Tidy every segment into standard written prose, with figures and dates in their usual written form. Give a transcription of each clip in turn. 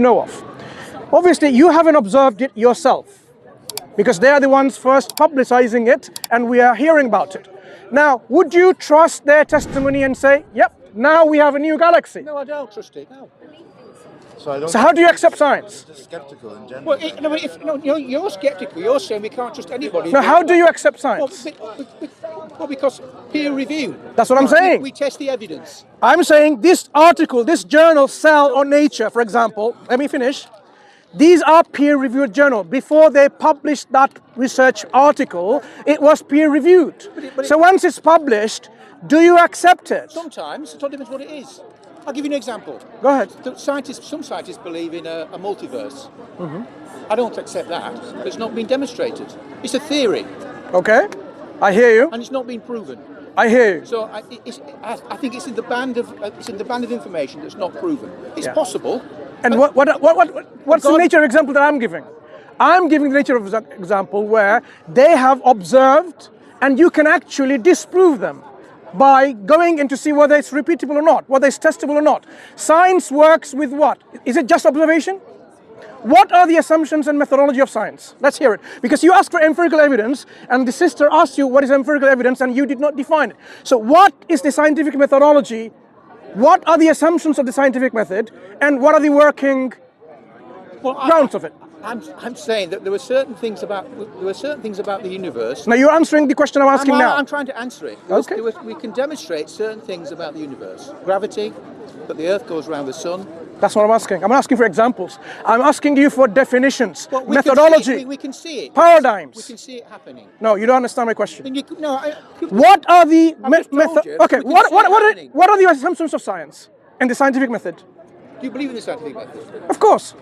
know of. Obviously, you haven't observed it yourself, because they are the ones first publicizing it, and we are hearing about it. Now, would you trust their testimony and say, yep, now we have a new galaxy? No, I don't trust it, no. So how do you accept science? Just skeptical in general. Well, you're skeptical. You're saying we can't trust anybody. Now, how do you accept science? Well, because peer review. That's what I'm saying. We test the evidence. I'm saying this article, this journal, Cell or Nature, for example, let me finish. These are peer-reviewed journals. Before they published that research article, it was peer-reviewed. So once it's published, do you accept it? Sometimes. It all depends what it is. I'll give you an example. Go ahead. Some scientists believe in a multiverse. I don't accept that. It's not been demonstrated. It's a theory. Okay, I hear you. And it's not been proven. I hear you. So I think it's in the band of information that's not proven. It's possible. And what's the nature of example that I'm giving? I'm giving the nature of example where they have observed, and you can actually disprove them by going in to see whether it's repeatable or not, whether it's testable or not. Science works with what? Is it just observation? What are the assumptions and methodology of science? Let's hear it. Because you asked for empirical evidence, and the sister asked you what is empirical evidence, and you did not define it. So what is the scientific methodology? What are the assumptions of the scientific method, and what are the working grounds of it? I'm saying that there were certain things about the universe. Now you're answering the question I'm asking now. I'm trying to answer it. Okay. We can demonstrate certain things about the universe. Gravity, that the Earth goes around the sun. That's what I'm asking. I'm asking for examples. I'm asking you for definitions, methodology. We can see it. Paradigms. We can see it happening. No, you don't understand my question. What are the what are the assumptions of science and the scientific method? Do you believe in the scientific method? Of course.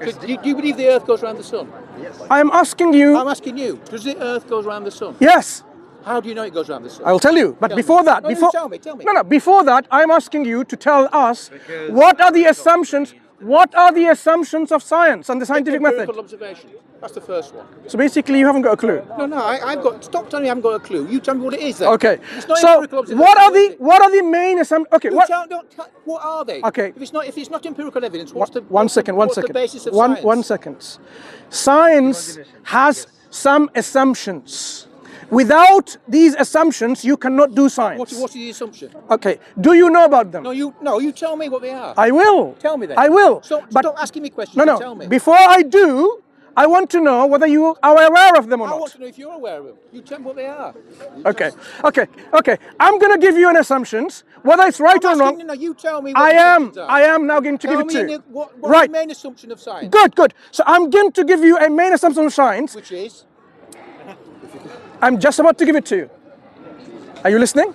So do you believe the Earth goes around the sun? Yes. I'm asking you. I'm asking you. Does the Earth go around the sun? Yes. How do you know it goes around the sun? I will tell you. But before that, tell me. No. Before that, I'm asking you to tell us what are the assumptions. What are the assumptions of science and the scientific method? Empirical observation. That's the first one. So basically, you haven't got a clue. No. I've got. Stop telling me I haven't got a clue. You tell me what it is then. Okay. It's not so empirical observation. what are the main assumptions? Okay. What are they? Okay. If it's not empirical evidence, what's the basis of science? One second. Science has some assumptions. Without these assumptions, you cannot do science. What is the assumption? Okay. Do you know about them? No, you tell me what they are. I will. Tell me then. I will. So stop asking me questions. No. Tell me. Before I do, I want to know whether you are aware of them or not. I want to know if you're aware of them. You tell me what they are. Okay. I'm going to give you an assumptions, whether it's right or wrong. No, you tell me. I am now going to give it to you. What's right. the main assumption of science? Good. So I'm going to give you a main assumption of science. Which is? I'm just about to give it to you. Are you listening?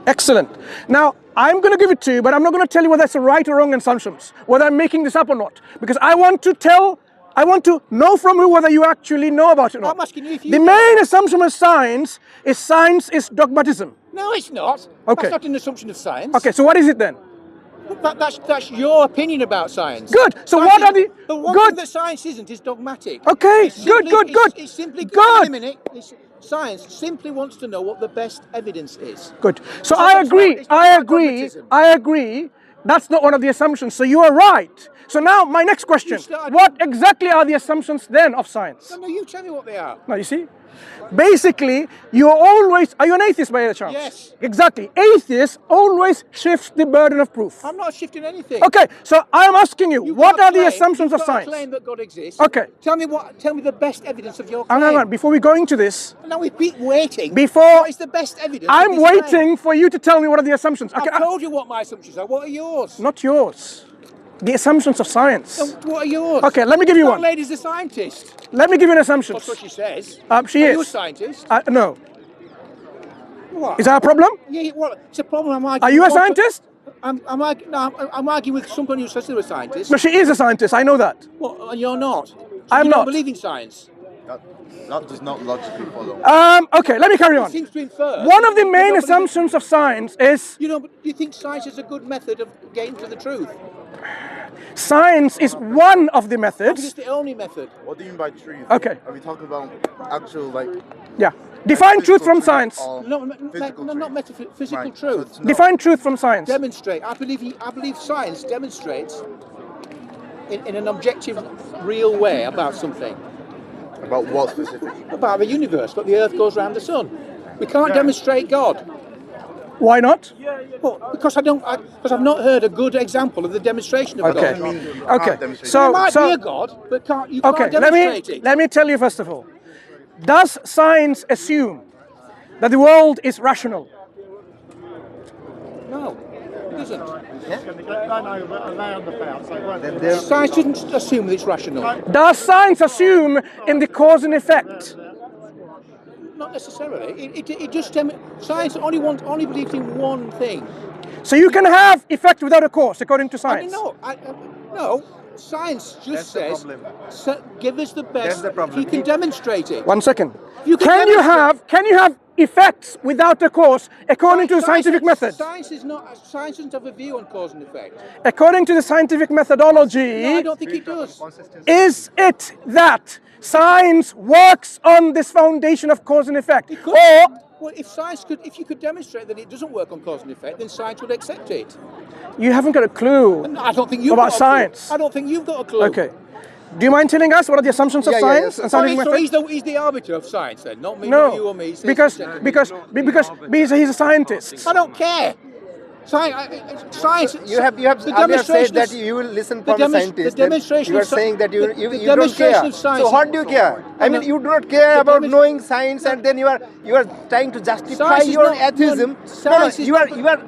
Excellent. Now, I'm going to give it to you, but I'm not going to tell you whether it's a right or wrong assumptions, whether I'm making this up or not, because I want to know from you whether you actually know about it or not. I'm asking you if you The main assumption of science is dogmatism. No, it's not. Okay. That's not an assumption of science. Okay, so what is it then? That's your opinion about science. Good. So science what are the the one good thing that science isn't is dogmatic. Okay, good. It's simply good. Wait a minute. Science simply wants to know what the best evidence is. Good. So I agree. That's not one of the assumptions. So you are right. So now my next question. What exactly are the assumptions then of science? No, you tell me what they are. No, you see? Basically, are you an atheist by any chance? Yes. Exactly. Atheists always shift the burden of proof. I'm not shifting anything. Okay, so I am asking you, what are the assumptions of science? Claim that God exists. Okay. Tell me the best evidence of your claim. Hang on, before we go into this. Now we keep waiting. What is the best evidence? I'm waiting for you to tell me what are the assumptions. Okay, I've told you what my assumptions are. What are yours? Not yours. The assumptions of science. So what are yours? Okay, let me give you one. That lady's a scientist. Let me give you an assumption. That's what she says. She is. Are you a scientist? No. What? Is that a problem? Yeah, well, it's a problem. Are you a scientist? I'm arguing with someone who says they're a scientist. No, she is a scientist. I know that. Well, and you're not. So I'm you not. don't believe in science. That does not logically follow. Okay, let me carry on. It seems to infer. One of the main assumptions of science is... But do you think science is a good method of getting to the truth? Science is one of the methods. It's the only method. What do you mean by truth? Okay. Are we talking about actual, Yeah. Define truth from science. Not metaphysical truth. Define truth from science. Demonstrate. I believe science demonstrates in an objective, real way about something, About what specifically? about the universe, but the Earth goes around the sun. We can't demonstrate God. Why not? Well, because I've not heard a good example of the demonstration of Okay. God. Okay. There So might be a God, but you can't okay. demonstrate it. Let me tell you first of all. Does science assume that the world is rational? No, it isn't. Then there, Science doesn't assume that it's rational. Does science assume in the cause and effect? Not necessarily. It just science only believes in one thing. So you can have effect without a cause, according to I science. mean, no. Science just That's the says, problem. give us the best. That's the problem. If you can demonstrate it. One second. You can Can you demonstrate- have effects without a cause, according to the scientific method? Science doesn't have a view on cause and effect. According to the scientific methodology, No, I don't think it does. is it that science works on this foundation of cause and effect? It could- Or Well, if you could demonstrate that it doesn't work on cause and effect, then science would accept it. you haven't got a clue And I don't think you've about got a clue. science? I don't think you've got a clue. Okay. Do you mind telling us what are the assumptions of Yeah, yeah, science yeah. and So scientific method? he's the arbiter of science then, not me, not you or me. So because he's a scientist. I don't care. Science. You have the earlier said demonstration that of- you will listen the from a demonst- scientist. the demonstration You are of sci- saying that the you don't demonstration care. of science So is- what do you care? I mean, you do not care the about demonst- knowing science, and then you are trying to justify Science is your not- atheism. no, science is not-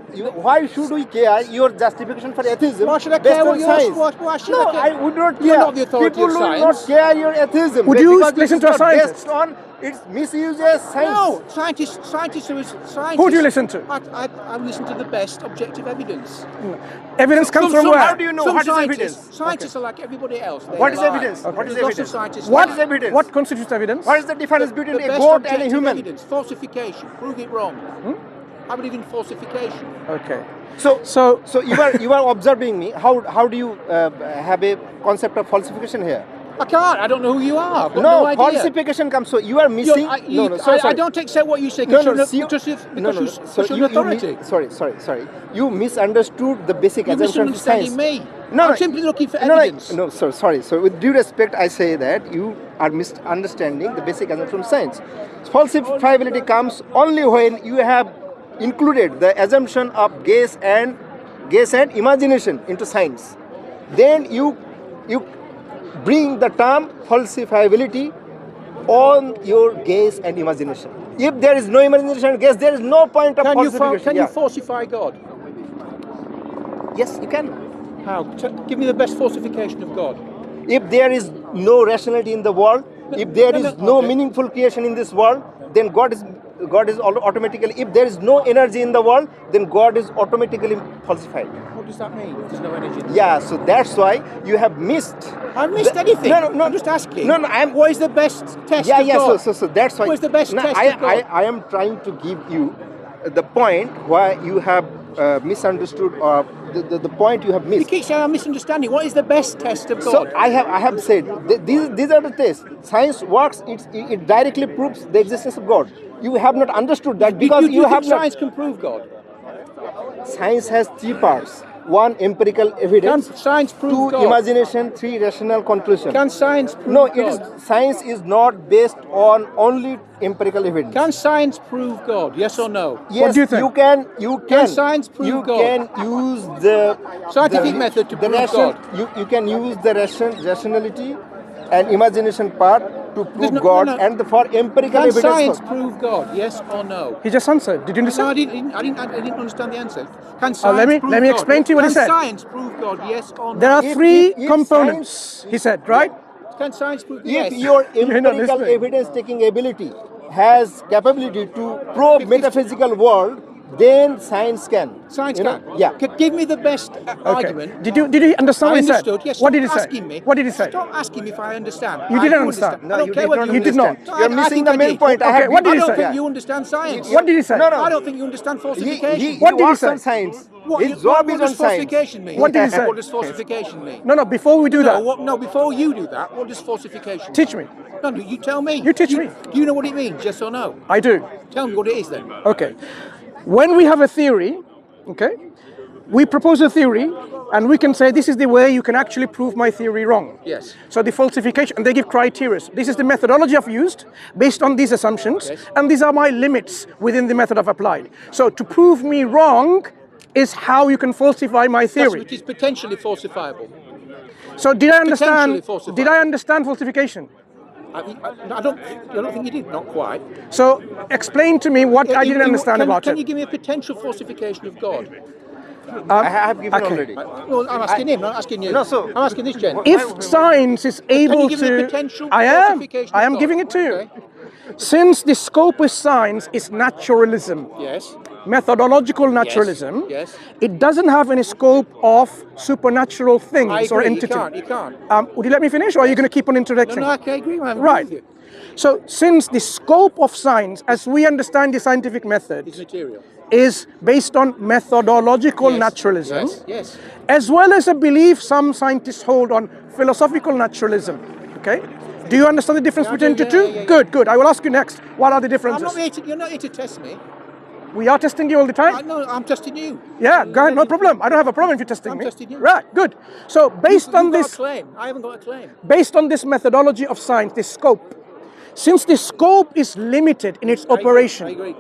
Why should we care your justification for atheism? Why should I based care what on yours- science? why should no, I care? I would not care. You're not the authority People of will science. not care your atheism. Would you because it listen is to a not scientist? based on its misuses science. No, scientists. Who do you listen to? I listen to the best objective evidence. Evidence comes from so where? how do you know? Some What is scientists- evidence? Scientists are like everybody else. They What is lie. evidence? What is There's lots of evidence? scientists What lie. is evidence? What constitutes evidence? What is the difference between The a best goat and a objective human? evidence, falsification, prove it wrong. I believe in falsification. Okay. So you are observing me. How do you have a concept of falsification here? I can't. I don't know who you are. I've got No, no idea. falsification comes. So you are missing. I don't accept what you say No, because no, because you're an authority. Sorry. You misunderstood the basic You're assumption of science. misunderstanding me. I'm simply looking for evidence. No, sorry. So with due respect, I say that you are misunderstanding the basic assumption of science. Falsifiability comes only when you have included the assumption of guess and imagination into science. Then you bring the term falsifiability on your guess and imagination. If there is no imagination and guess, there is no point of falsification. Can you falsify God? Yes, you can. How? Give me the best falsification of God. If there is no rationality in the world, if there is no meaningful creation in this world, then God is automatically. If there is no energy in the world, then God is automatically falsified. What does that mean? There's no energy. Yeah, so that's why you have missed. I missed anything. No. I'm just asking. No, What is the best test Yeah, of God? So that's why. What is the best test of God? I am trying to give you the point why you have misunderstood, or the point you have You missed. keep saying I'm misunderstanding. What is the best test of God? So I have said these are the tests. Science works. It directly proves the existence of God. You have not understood that because you have think not. science can prove God? Science has three parts: one, empirical evidence; Can science prove two, God? imagination; three, rational conclusion. Can science prove No, God? science is not based on only empirical evidence. Can science prove God? Yes or no? Yes, What do you think? You can. Can science prove you God? can use the Scientific method to the prove ration- God. You can use the rationality and imagination part to prove no- God, no. and for empirical Can evidence. science prove God? Yes or no? He just answered. Did you No, understand? I didn't understand the answer. Can science let me prove God? explain to you what he said. Can science prove God? Yes or no? There are If- three if components, he said, right? Can science prove If yes? your You're not empirical listening. evidence taking ability has capability to probe metaphysical world, then science can. Science You know? can. Yeah. Give me the best Okay. argument. Did you understand I what he said? understood. Yes. What did he stop say? asking me. What did he say? Stop asking me if I understand. You I didn't do understand. I No, don't you care did whether not you You did not. understand. You're missing think the I main did. point. I Okay, have what did I he don't say? think you understand science. What did he say? No, no. I don't think you understand falsification. What did he works say? on science. What His job is does on science. falsification mean? What did he say? What does falsification mean? No, before we do that, Before you do that, what does falsification mean? teach me. No, you tell me. You teach me. Do you know what it means, yes or no? I do. Tell me what it is then. Okay. When we have a theory, okay, we propose a theory And we can say this is the way you can actually prove my theory wrong. Yes. So the falsification, and they give criteria. This is the methodology I've used based on these assumptions, Yes. and these are my limits within the method I've applied. So to prove me wrong is how you can falsify my theory. Which is potentially falsifiable. So did I understand? Potentially falsifiable. Did I understand falsification? I don't think you did, not quite. So explain to me what I didn't understand about Can it. you give me a potential falsification of God? I have given okay. already. No, I'm asking him, not asking you. No, so- I'm asking this gent. If science is able you give me a to, potential I am falsification of God? giving it to you. Okay. Since the scope of science is naturalism, Yes. methodological naturalism, Yes. it doesn't have any scope of supernatural things I or agree. entity. You can't. Would you let me finish, or are you going to keep on No, interjecting? I agree. I'm Right. with you. So, since the scope of science, as we understand the scientific method, It's material. is based on methodological Yes, naturalism, yes. as well as a belief some scientists hold on philosophical naturalism. Okay? Do you understand the difference Yeah, I between do, the two? yeah. Good. I will ask you next. What are the I'm differences? not here to, you're not here to test me. We are testing you all the time. No, I'm testing you. Yeah, go ahead, no problem. I don't have a problem if you're testing I'm me. testing you. Right, good. So based on You've got this, a claim. I haven't got a claim. based on this methodology of science, this scope, since the scope is limited in its operation, I agree.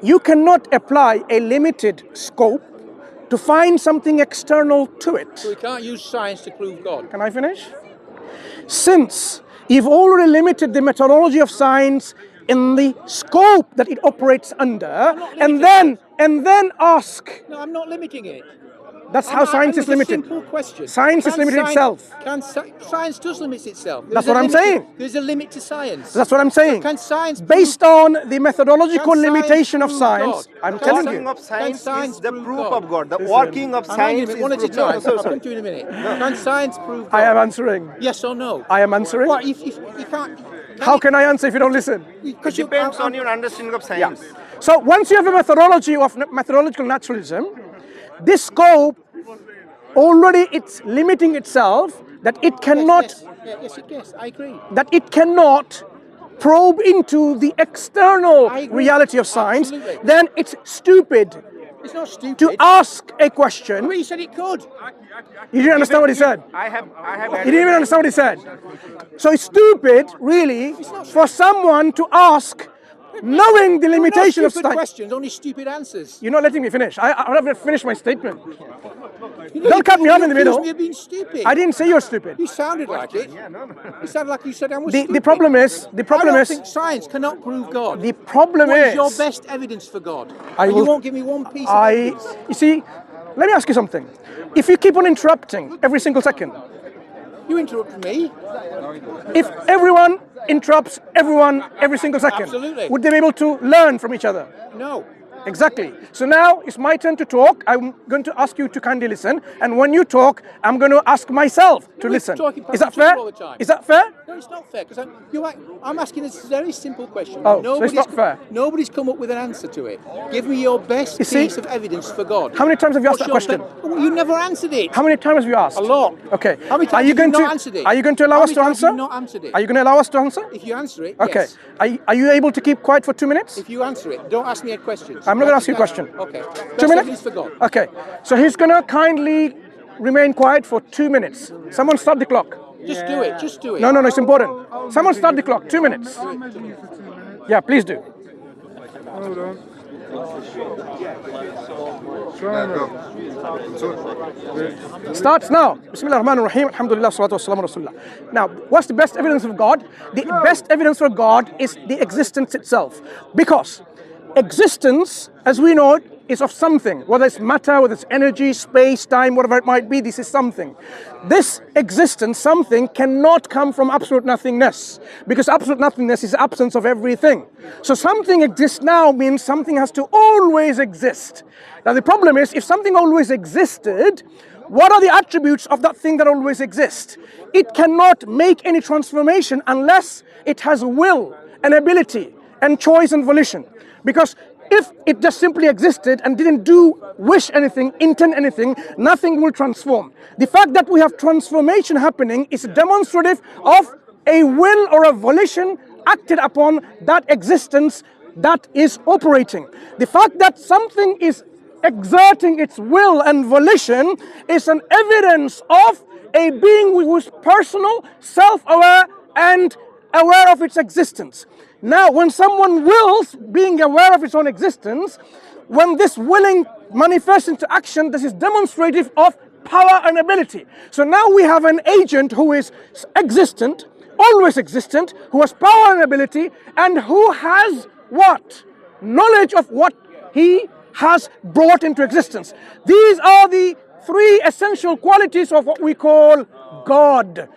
you cannot apply a limited scope to find something external to it. So we can't use science to prove God. Can I finish? Since you've already limited the methodology of science in the scope that it operates under, and then ask. No, I'm not limiting it. That's how science is It's a limited. simple question. Science is limited itself. Science does limit itself. That's what I'm saying. There's a limit to science. That's what I'm saying. Can science Based on the methodological Can science limitation of prove science, God? I'm Can telling Working you. of science science is the prove proof God? of God. The working of I'm hanging science is one at a proof. time. No, sorry. I'll come to you in a minute. Can science prove God? I am answering. Yes or no? I am answering. What, if you can't... How can I answer if you don't listen? It depends on your understanding of science. So once you have a methodology of methodological naturalism, this scope already it's limiting itself that it cannot Yes, I agree. that it cannot probe into the external I agree. reality of science. Absolutely. Then it's stupid It's not stupid. to ask a question. But he said it could. You didn't understand what he said. I have. You didn't even understand what he said. So it's stupid, really, for someone to ask, knowing the limitation No of stupid science. questions, only stupid answers. You're not letting me finish. I haven't finished my statement. You know, Don't cut me off in the accused middle. me of being stupid. I didn't say you're stupid. You sounded like it. You sounded like you said I was The stupid. problem is, I don't think science cannot prove God. the problem What is is, your best evidence for God? I And will- you won't give me one piece of evidence. you see, let me ask you something. If you keep on interrupting every single second, You interrupted me. if everyone interrupts everyone every single second, Absolutely. would they be able to learn from each other? No. Exactly. So now it's my turn to talk. I'm going to ask you to kindly listen. And when you talk, I'm going to ask myself to You're listen. talking past Is that each other fair? all the time. Is that fair? No, it's not fair, because I'm asking a very simple question. Oh, so it's not fair. Nobody's come up with an answer to it. Give me your best You see, piece of evidence for God. How many times have you asked that What's your question? Well, you never answered it. How many times have you asked? A lot. Okay. How many times Are you have going you to not answered it? Are you going to allow How us many to times answer? have you not answered it? Are you going to allow us to answer? If you answer it, Okay. yes. Are you able to keep quiet for 2 minutes? If you answer it, don't ask me a question. I'm not going to ask you a question. Okay. 2 minutes? Best evidence for God. Okay. So he's going to kindly remain quiet for 2 minutes. Someone start the clock. Just do it. Just do it. No, it's important. Someone start the clock. 2 minutes. Yeah, please do. Starts now. Bismillah ar-Rahman ar-Rahim. Alhamdulillah, salatu wassalamu rasulullah. Now, what's the best evidence of God? The best evidence for God is the existence itself. Because existence, as we know it, is of something. Whether it's matter, whether it's energy, space, time, whatever it might be, this is something. This existence, something, cannot come from absolute nothingness. Because absolute nothingness is absence of everything. So something exists now means something has to always exist. Now the problem is, if something always existed, what are the attributes of that thing that always exists? It cannot make any transformation unless it has will and ability and choice and volition. Because if it just simply existed and didn't wish anything, intend anything, nothing will transform. The fact that we have transformation happening is demonstrative of a will or a volition acted upon that existence that is operating. The fact that something is exerting its will and volition is an evidence of a being who is personal, self-aware, and aware of its existence. Now, when someone wills, being aware of its own existence, when this willing manifests into action, this is demonstrative of power and ability. So now we have an agent who is existent, always existent, who has power and ability, and who has what? Knowledge of what he has brought into existence. These are the three essential qualities of what we call God.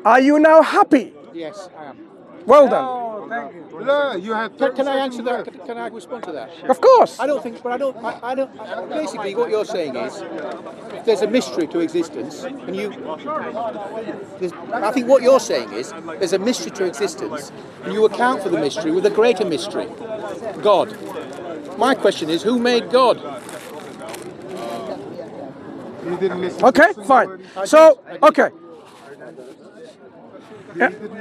Are you now happy? Yes, I am. Well done. Thank you. No, you have Can I answer that? Can I respond to that? Of course. I don't think, but I don't. Basically, what you're saying is there's a mystery to existence, and I think what you're saying is there's a mystery to existence, and you account for the mystery with a greater mystery, God. My question is, who made God? You didn't miss. Okay, fine. So, okay.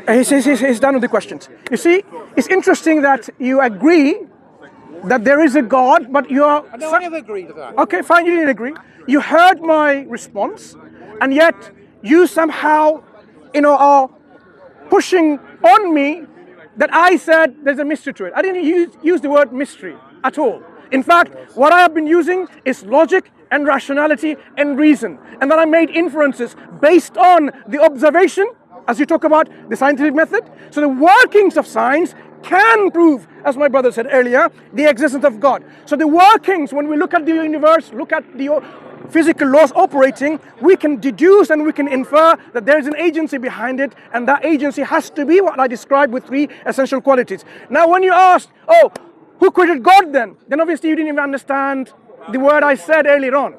He's done with the questions. You see, it's interesting that you agree that there is a God, but you are... No, I never agreed with that. Okay, fine, you didn't agree. You heard my response, and yet you somehow, are pushing on me that I said there's a mystery to it. I didn't use the word mystery at all. In fact, what I have been using is logic and rationality and reason. And then I made inferences based on the observation, as you talk about the scientific method. So the workings of science can prove, as my brother said earlier, the existence of God. So the workings, when we look at the universe, look at the physical laws operating, we can deduce and we can infer that there is an agency behind it, and that agency has to be what I described with three essential qualities. Now, when you asked, oh, who created God then? Then obviously you didn't even understand the word I said earlier on.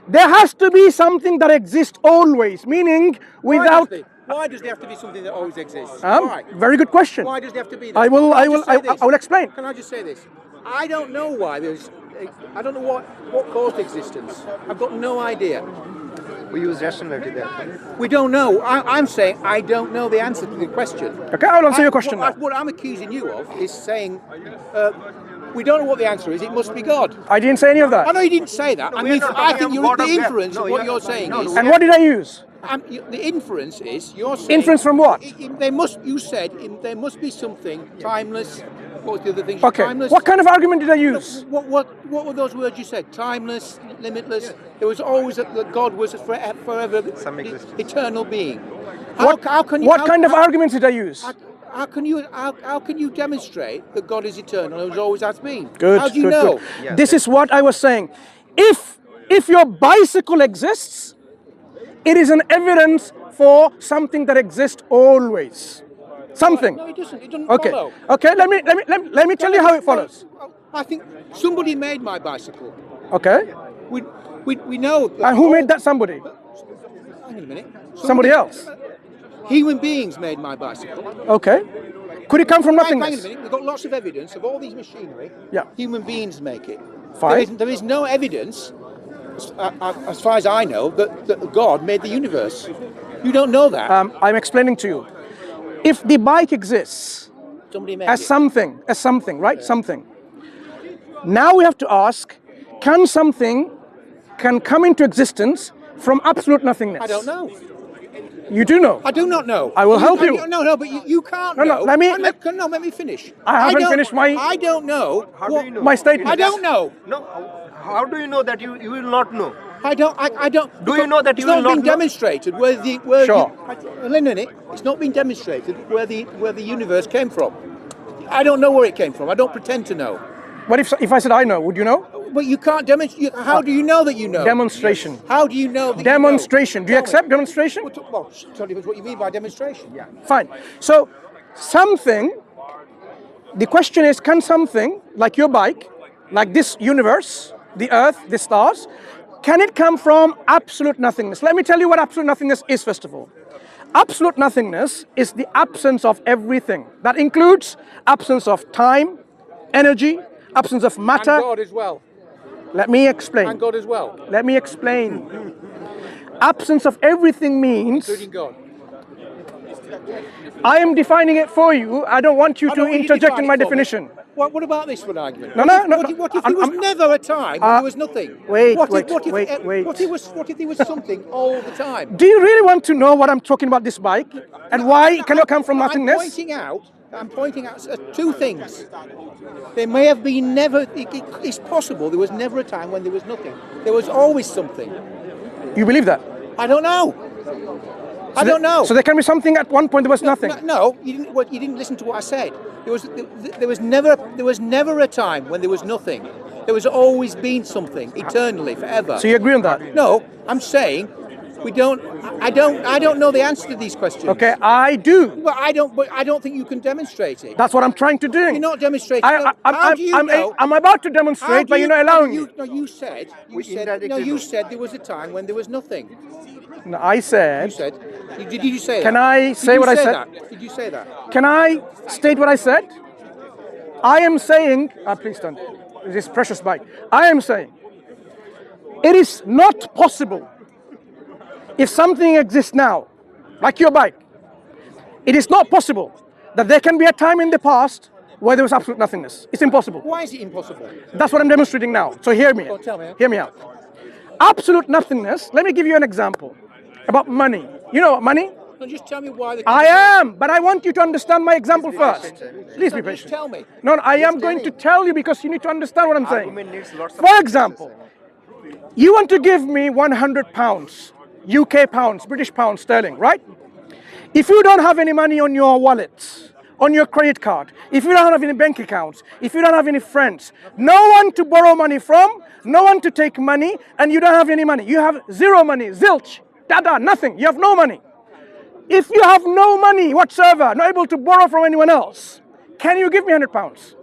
There has to be something that exists always, meaning without... Why does there have to be something that always exists? Why? Very good question. Why does there have to be that? I will explain. Can I just say this? I don't know why there's... I don't know what caused existence. I've got no idea. We use rationality there. We don't know. I'm saying I don't know the answer to the question. Okay, I'll answer your question now. What I'm accusing you of is saying we don't know what the answer is. It must be God. I didn't say any of that. I know you didn't say that. I think the inference of what you're saying is... And what did I use? The inference is you're saying... Inference from what? You said there must be something timeless. What was the other thing? Okay. Timeless. What kind of argument did I use? What were those words you said? Timeless, limitless. There was always that God was forever, eternal being. What kind of arguments did I use? How can you demonstrate that God is eternal and has always has been? Good. How do you know? Good. Yeah. This is what I was saying. If your bicycle exists, it is an evidence for something that exists always. Something. No, it doesn't. It doesn't okay. follow. Okay. Let me tell you how it follows. I think somebody made my bicycle. Okay. We know. And who made that somebody? Hang on a minute. Somebody else. Human beings made my bicycle. Okay. Could it come from nothingness? Hang on a minute. We've got lots of evidence of all these machinery. Yeah. Human beings make it. Fine. There is no evidence, as far as I know, that God made the universe. You don't know that. I'm explaining to you. If the bike exists as something, right? Yeah. Something. Now we have to ask, can something come into existence from absolute nothingness? I don't know. You do know. I do not know. I will help you. No, but you can't know. No, let me finish. I haven't finished my... I don't know. How do you know? My statement. I don't know. No. How do you know that you will not know? I don't. Do you know that you will not know? It's not been demonstrated Sure. It's not been demonstrated where the universe came from. I don't know where it came from. I don't pretend to know. What if I said I know? Would you know? But you can't demonstrate. How do you know that you know? Demonstration. How do you know that demonstration. You know? Do you accept demonstration? Well, tell me what you mean by demonstration. Yeah. Fine. So, something, the question is, can something, like your bike, like this universe, the earth, the stars, can it come from absolute nothingness? Let me tell you what absolute nothingness is, first of all. Absolute nothingness is the absence of everything. That includes absence of time, energy, absence of matter. And God as well. Let me explain. And God as well. Let me explain. Absence of everything means... Including God. I am defining it for you. I don't want you to interject in my definition. What about this for an argument? No. What if there was never a time when there was nothing? Wait. What if there was something all the time? Do you really want to know what I'm talking about this bike and why it cannot come from nothingness? I'm pointing out two things. There may have been never. It's possible there was never a time when there was nothing. There was always something. You believe that? I don't know. I don't know. So there can be something at one point there was nothing. No, you didn't listen to what I said. There was never a time when there was nothing. There was always been something, eternally, forever. So you agree on that? No, I'm saying we don't. I don't know the answer to these questions. Okay, I do. But I don't think you can demonstrate it. That's what I'm trying to do. You're not demonstrating. How do you know? I'm about to demonstrate, but you're not allowing me. No, you said there was a time when there was nothing. No, I said. You said. Did you say that? Can I say what I said? Did you say that? Can I state what I said? I am saying. Please don't. This precious bike. I am saying. It is not possible. If something exists now, like your bike, it is not possible that there can be a time in the past where there was absolute nothingness. It's impossible. Why is it impossible? That's what I'm demonstrating now. So hear me. Tell me. Hear me out. Absolute nothingness. Let me give you an example about money. You know what money? No, just tell me why. I am, but I want you to understand my example first. Please be patient. Just tell me. No, I am going to tell you because you need to understand what I'm saying. Argument needs lots of For example, you want to give me 100 pounds. UK pounds, British pounds, sterling, right? If you don't have any money on your wallet, on your credit card, if you don't have any bank accounts, if you don't have any friends, no one to borrow money from, no one to take money, and you don't have any money. You have zero money, zilch, dada, nothing. You have no money. If you have no money whatsoever, not able to borrow from anyone else, can you give me 100 pounds?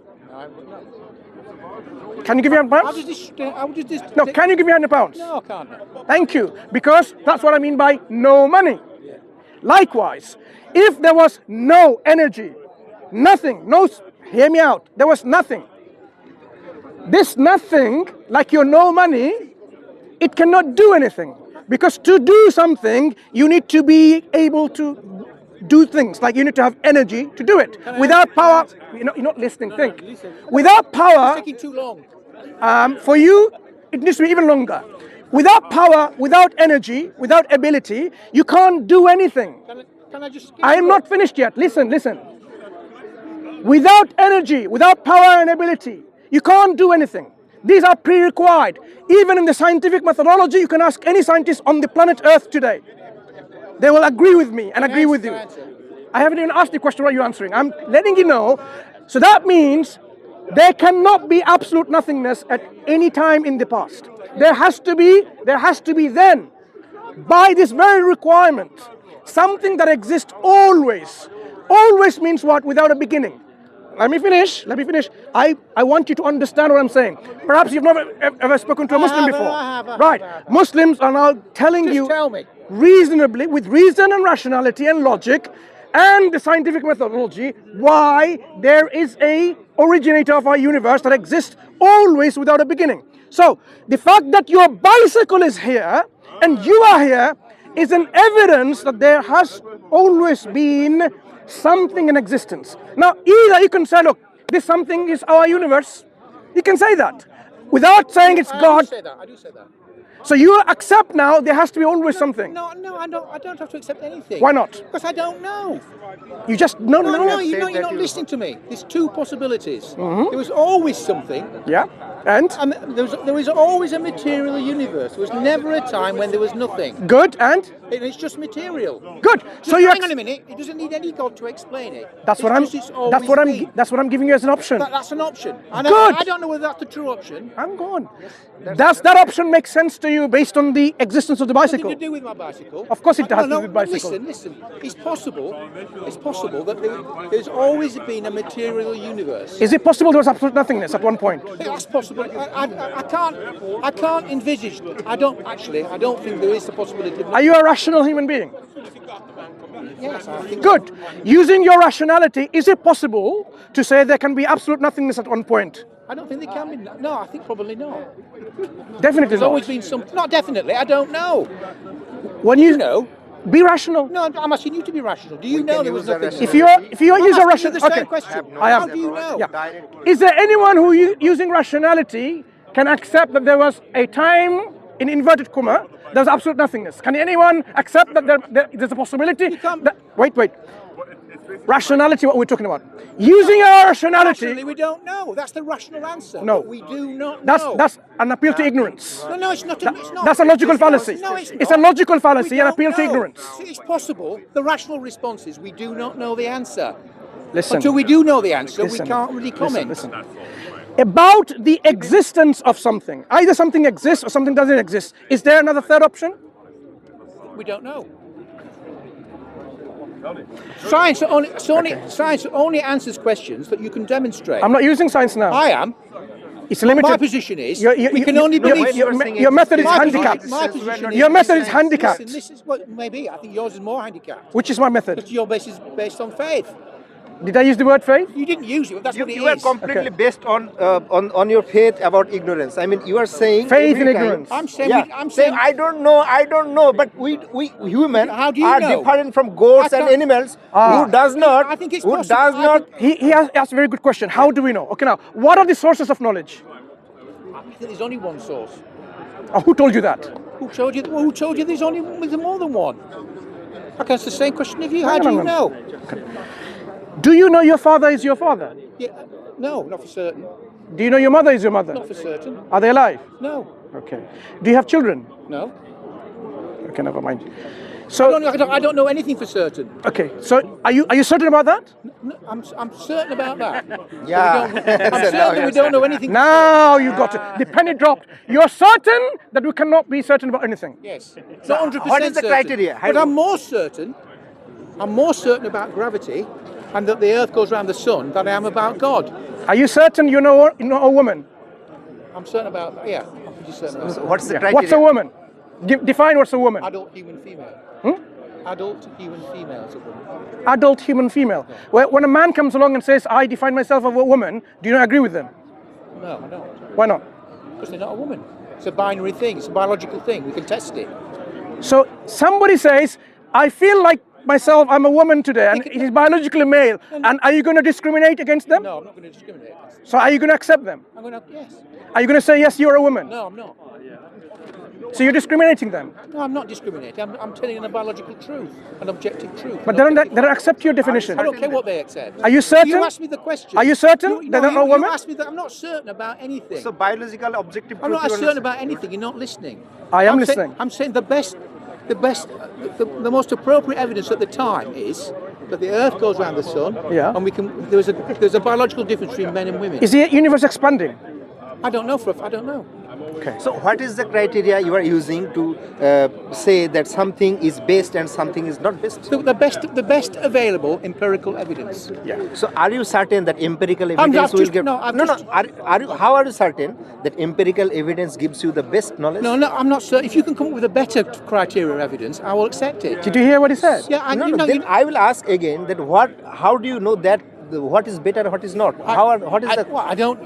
Can you give me 100 pounds? How does this? No, can you give me 100 pounds? No, I can't. Thank you, because that's what I mean by no money. Likewise, if there was no energy, nothing, hear me out, there was nothing. This nothing, like your no money, it cannot do anything. Because to do something, you need to be able to do things, like you need to have energy to do it. Without power, you're not listening, think. Without power, It's taking too long. for you, it needs to be even longer. Without power, without energy, without ability, you can't do anything. Can I just? I am not finished yet. Listen. Without energy, without power and ability, you can't do anything. These are pre-required. Even in the scientific methodology, you can ask any scientist on the planet Earth today. They will agree with me and agree with you. I haven't even asked the question what you're answering. I'm letting you know. So that means there cannot be absolute nothingness at any time in the past. There has to be then, by this very requirement, something that exists always. Always means what? Without a beginning. Let me finish. I want you to understand what I'm saying. Perhaps you've never ever spoken to a Muslim before. I have. Right. Muslims are now telling you Tell me. reasonably, with reason and rationality and logic and the scientific methodology, why there is a originator of our universe that exists always without a beginning. So the fact that your bicycle is here and you are here is an evidence that there has always been something in existence. Now, either you can say, look, this something is our universe. You can say that without saying it's God. I do say that. So you accept now there has to be always something. No, I don't have to accept anything. Why not? Because I don't know. You just no. You're not listening to me. There's two possibilities. There was always something. Yeah, and there was always a material universe. There was never a time when there was nothing. good and It's just material. good. So you hang on a minute. It doesn't need any God to explain it. That's what I'm giving you as an option. That's an option. Good. I don't know whether that's the true option. I'm gone. Does that option make sense to you based on the existence of the bicycle? Nothing to do with my bicycle. Of course it has to do with bicycle. Listen. It's possible that there's always been a material universe. Is it possible there was absolute nothingness at one point? That's possible. I can't envisage. I don't think there is the possibility of. Are you a rational human being? Yes, I think. Good. Using your rationality, is it possible to say there can be absolute nothingness at one point? I don't think there can be. No, I think probably not. Definitely There's not. always been some. Not definitely. I don't know. When you know. Be rational. No, I'm asking you to be rational. Do you know there was nothing? If you use a rational, the same okay, question. I am. How do you know? Yeah. Is there anyone who using rationality can accept that there was a time in inverted comma there's absolute nothingness? Can anyone accept that there's a possibility? Wait. Rationality, what we're talking about. Using our rationality. Rationally, we don't know. That's the rational answer. No. But we do not know. That's an appeal to ignorance. No, it's not. It's not. That's a logical fallacy. No, it's It's a not. logical fallacy, We an don't appeal to know. ignorance. It's possible. The rational response is we do not know the answer. Listen. Until we do know the answer, Listen. we can't really comment. Listen. About the existence of something. Either something exists or something doesn't exist. Is there another third option? We don't know. Science only answers questions that you can demonstrate. I'm not using science now. I am. It's limited. My position is we can only believe. Your method is My handicapped. position is Your method is handicapped. Listen, this is what maybe I think yours is more handicapped. Which is my method? Because your base is based on faith. Did I use the word faith? You didn't use it. But that's what it You are is. completely based on your faith about ignorance. I mean, you are saying Faith every in time- ignorance. I'm saying. Yeah, I'm saying. I don't know, but we human How do you are know? different from goats I and can't- animals who does not, I think it's who possible. does I not. He has asked a very good question. How do we know? Okay, now, what are the sources of knowledge? I think there's only one source. Who told you that? Who told you? Well, who told you there's more than one? Okay, it's the same question of you. How do you know? Do you know your father is your father? Yeah, no, not for certain. Do you know your mother is your mother? Not for certain. Are they alive? No, Okay. Do you have children? no. Okay, never mind. I So, don't know anything for certain. okay. So, are you certain about that? No, I'm certain about that. Yeah. I'm certain that we don't know anything. Now you got it. The penny dropped. You're certain that we cannot be certain about anything. Yes. Not 100%. what is the certain. criteria? How But do- I'm more certain about gravity and that the Earth goes around the sun than I am about God. Are you certain you know a woman? I'm certain about that. Yeah, I'm pretty certain about that. What's the Yeah. criteria? What's a woman? Define what's a woman. Adult human female. Adult human female is a woman. Adult human female. When a man comes along and says, I define myself as a woman, do you not agree with them? No, I don't. Why not? Because they're not a woman. It's a binary thing. It's a biological thing. We can test it. So somebody says, I feel like myself, I'm a woman today, and it is biologically male. And are you going to discriminate against them? No, I'm not going to discriminate against them. So are you going to accept them? I'm going to, yes. Are you going to say, yes, you're a woman? No, I'm not. So you're discriminating them. No, I'm not discriminating. I'm telling a biological truth, an objective truth. But they don't accept your definition. I don't care what they accept. Are you certain? You asked me the question. Are you certain they're not a woman? You asked me that. I'm not certain about anything. So biological objective I'm truth. not you certain understand? about anything. You're not listening. I am I'm listening. I'm saying the most appropriate evidence at the time is that the Earth goes around the sun. Yeah. And there's a biological difference between men and women. Is the universe expanding? I don't know. I don't know. Okay. So what is the criteria you are using to say that something is based and something is not based? The best available empirical evidence. Yeah. So are you certain that empirical I've evidence will just- give? no, I've just- How are you certain that empirical evidence gives you the best knowledge? No, I'm not certain. If you can come up with a better criteria of evidence, I will accept it. Did you hear what he said? Yeah, Then I will ask again that how do you know that what is better, what is not? What is that? I don't.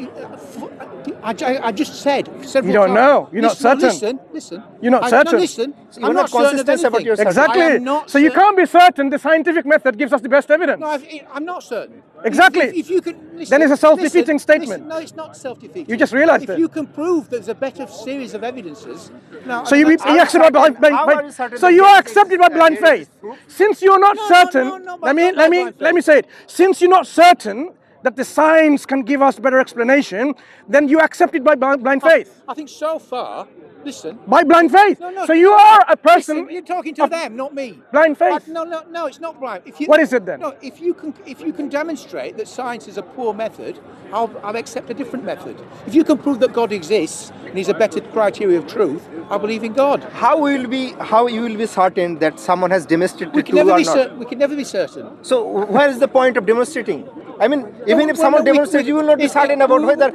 I just said several You don't times. know. You're not certain. Listen. You're not certain. No, listen. So you're I'm not certain of consistent about anything. yourself. I Exactly. am not So you certain. can't be certain the scientific method gives us the best evidence. No, I'm not certain. Exactly. If you can, listen, Then it's a self-defeating listen, statement. listen. No, it's not self-defeating. You just realised if it. you can prove there's a better series of evidences. Now, So you accept by blind How are you faith. certain So that you there are is- accepted by blind there is faith. proof? Since you're not No, certain, no, let me not by blind faith. say it. Since you're not certain that the science can give us better explanation, then you accept it by blind faith. I think so far. Listen. By blind faith. No, So you are a person. Listen, you're talking to of them, not me. blind faith. No, it's not blind. What is it then? No, if you can demonstrate that science is a poor method, I'll accept a different method. If you can prove that God exists and He's a better criteria of truth, I believe in God. How you will be certain that someone has demonstrated We can true never or be not? certain. We can never be certain. So where is the point of demonstrating? I mean, even if Well, someone we- demonstrates, you will not be it's- certain about whether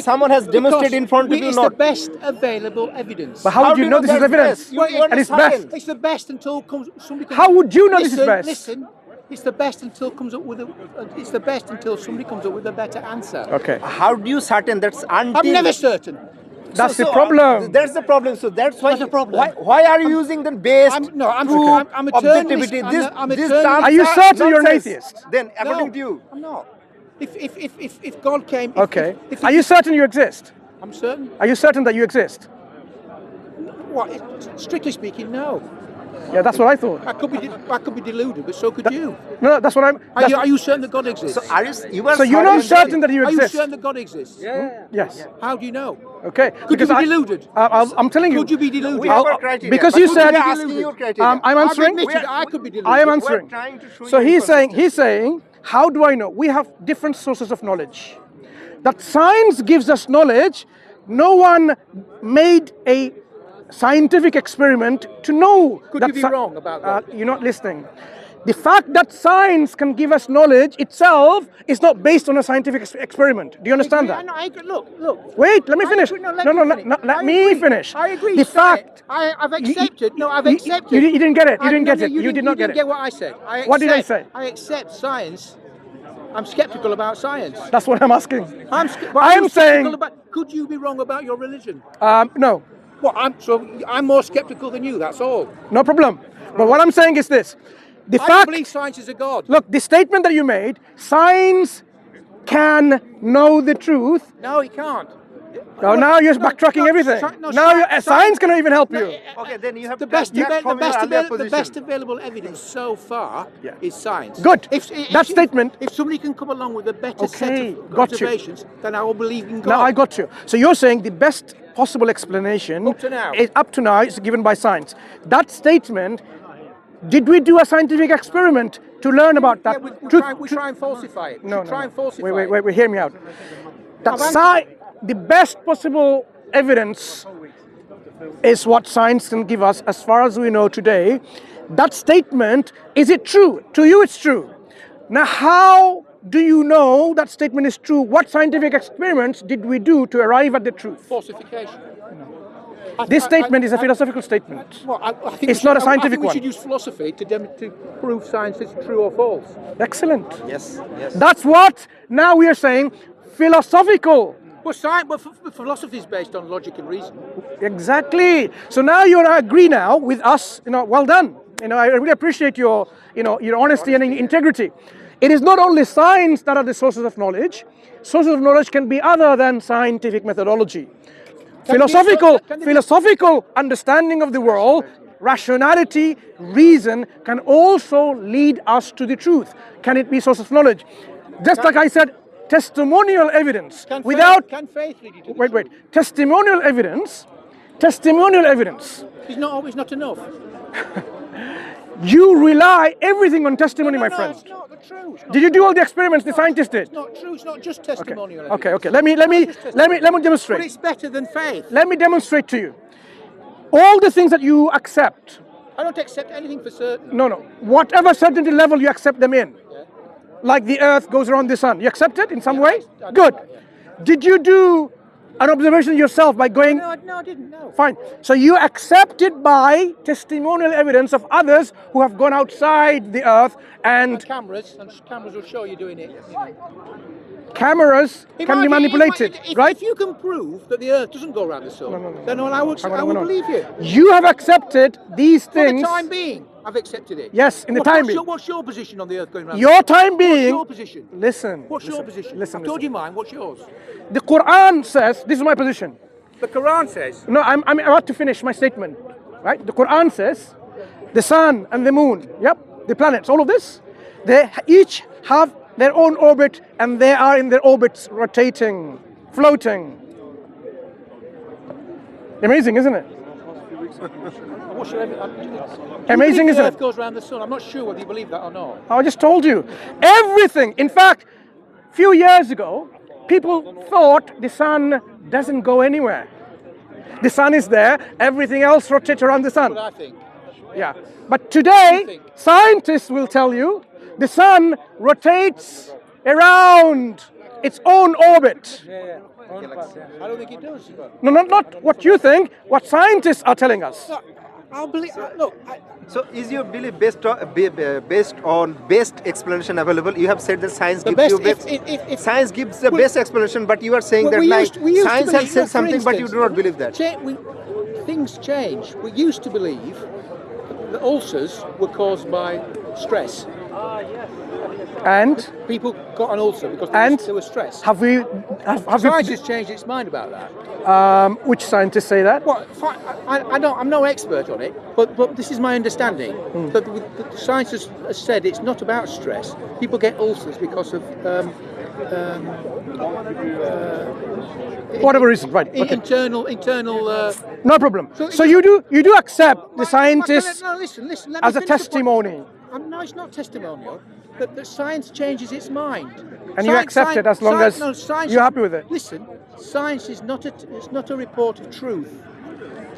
someone has demonstrated in front of you or It's not. the best available evidence. But how would you know this is that's evidence? best? You are And it's certain. best. It's the best until somebody comes. How would you know this is best? Listen. It's the best until comes up with it's the best until somebody comes up with a better answer. Okay. How do you certain that's until? I'm never certain. That's the problem. That's the problem. So that's why. That's the problem. Why are you using the base? I'm a objectivity. journalist. I'm a This journalist. terms Are you certain you're an nonsense. atheist? Then, according No, to you, I'm not. If God came. Okay. If Are you certain you exist? I'm certain. Are you certain that you exist? What? Strictly speaking, no. Yeah, that's what I thought. I could be deluded, but so could you. No, that's what I'm. Are you certain that God exists? so are you are So you're not certain that you Are you exist? certain that God exists? Yes. How do you know? Okay. Could you Because be deluded? I'm telling you. Could you be deluded? We have our criteria. because but you we said- are asking your criteria. I'm answering. I've admitted I could be deluded. I am We're answering. trying to show So you he's saying, how do I know? We have different sources of knowledge. That science gives us knowledge. No one made a scientific experiment to know. Could that you be wrong about that? You're not listening. The fact that science can give us knowledge itself is not based on a scientific experiment. Do you understand that? I agree. Look. Wait, let me I finish. agree. Let Let me me finish. finish. I agree. The say fact. it. I've accepted. I've You- accepted. You didn't get it. You didn't get No, it. You did not get You it. didn't get what I said. What did I say? I accept science. I'm skeptical about science. That's what I'm asking. I'm I'm saying- Could you be wrong about your religion? No, Well, I'm more skeptical than you. That's all. no problem. But what I'm saying is this: the I don't fact. believe science is a god. Look, the statement that you made, science can know the truth. No, he can't. Oh, now you're backtracking everything. Science cannot even help you. Okay, then you have The best, back from your earlier the best position. available evidence so far Yeah. is science. Good. That statement- If somebody can come along with a better set Okay, of got you. observations, then I will believe in God. Now I got you. So you're saying the best possible explanation Up to now. up to now is given by science. That statement. Did we do a scientific experiment to learn about that? Yeah, we truth? try and falsify it. No, We try and falsify Wait, hear me out. That the best possible evidence is what science can give us as far as we know today. That statement, is it true? To you it's true. Now how do you know that statement is true? What scientific experiments did we do to arrive at the truth? Falsification. This statement is a philosophical statement. Well, I think It's not a scientific I think we one. should use philosophy to prove science is true or false. Excellent. Yes, yes. That's what now we are saying philosophical. Well, science, philosophy is based on logic and reason. Exactly. So now you agree now with us. Well done. I really appreciate your honesty and integrity. It is not only science that are the sources of knowledge. Sources of knowledge can be other than scientific methodology. Philosophical understanding of the world, rationality, reason can also lead us to the truth. Can it be source of knowledge? Just like I said, testimonial evidence. Can faith lead you to the Wait. truth? Testimonial evidence It's not always not enough. You rely everything on testimony, my No, friend. it's not the truth. It's not Did you do all the experiments the scientists did? It's not true. It's not just testimonial. Okay. evidence. Let me But demonstrate. it's better than faith. Let me demonstrate to you. All the things that you accept. I don't accept anything for certain. No. Whatever certainty level you accept them in. Like the earth goes around the sun. You accept it in some way? I Good. know. Did you do an observation yourself by going? No, I didn't know. Fine. So you accept it by testimonial evidence of others who have gone outside the earth and Cameras will show you doing it. cameras can be manipulated, right? If you can prove that the earth doesn't go around the sun, then I will believe you. You have accepted these For things. the time being, I've accepted it. Yes, in the time being. What's your position on the earth going around? Your time What's being. your position? Listen. What's your position? Listen. I've told you mine. What's yours? The Quran says, this is my position. The Quran says. No, I'm about to finish my statement. Right? The Quran says the sun and the moon, the planets, all of this, they each have their own orbit and they are in their orbits rotating, floating. Amazing, isn't it? Amazing, isn't The earth it? goes around the sun. I'm not sure whether you believe that or not. I just told you. Everything. In fact, a few years ago, people thought the sun doesn't go anywhere. The sun is there, everything else rotates around the sun. But I think. Yeah. But today, think? scientists will tell you the sun rotates around its own orbit. I don't think it does. No, not what you think, what scientists are telling us. I'll believe. Look, So is your belief based on best explanation available? You have said that science the gives best. you If science gives the Well, best explanation, but you are saying well, that we like used- we used to science believe- has said look, for something, but you instance, do not believe that. Things change. We used to believe that ulcers were caused by stress. And People got an ulcer because And they were stressed. have we? Have Science we? has changed its mind about that. Which scientists say that? Well, I don't. I'm no expert on it, but this is my understanding. That the science has said it's not about stress. People get ulcers because of Whatever reason, right? Okay. internal. No problem. So- So you do accept the scientists No, listen. Let me as a finish the point. testimony, No, it's not testimonial. That science changes its mind. and you accept it as long as you're happy with it. Listen, science is not a report of truth.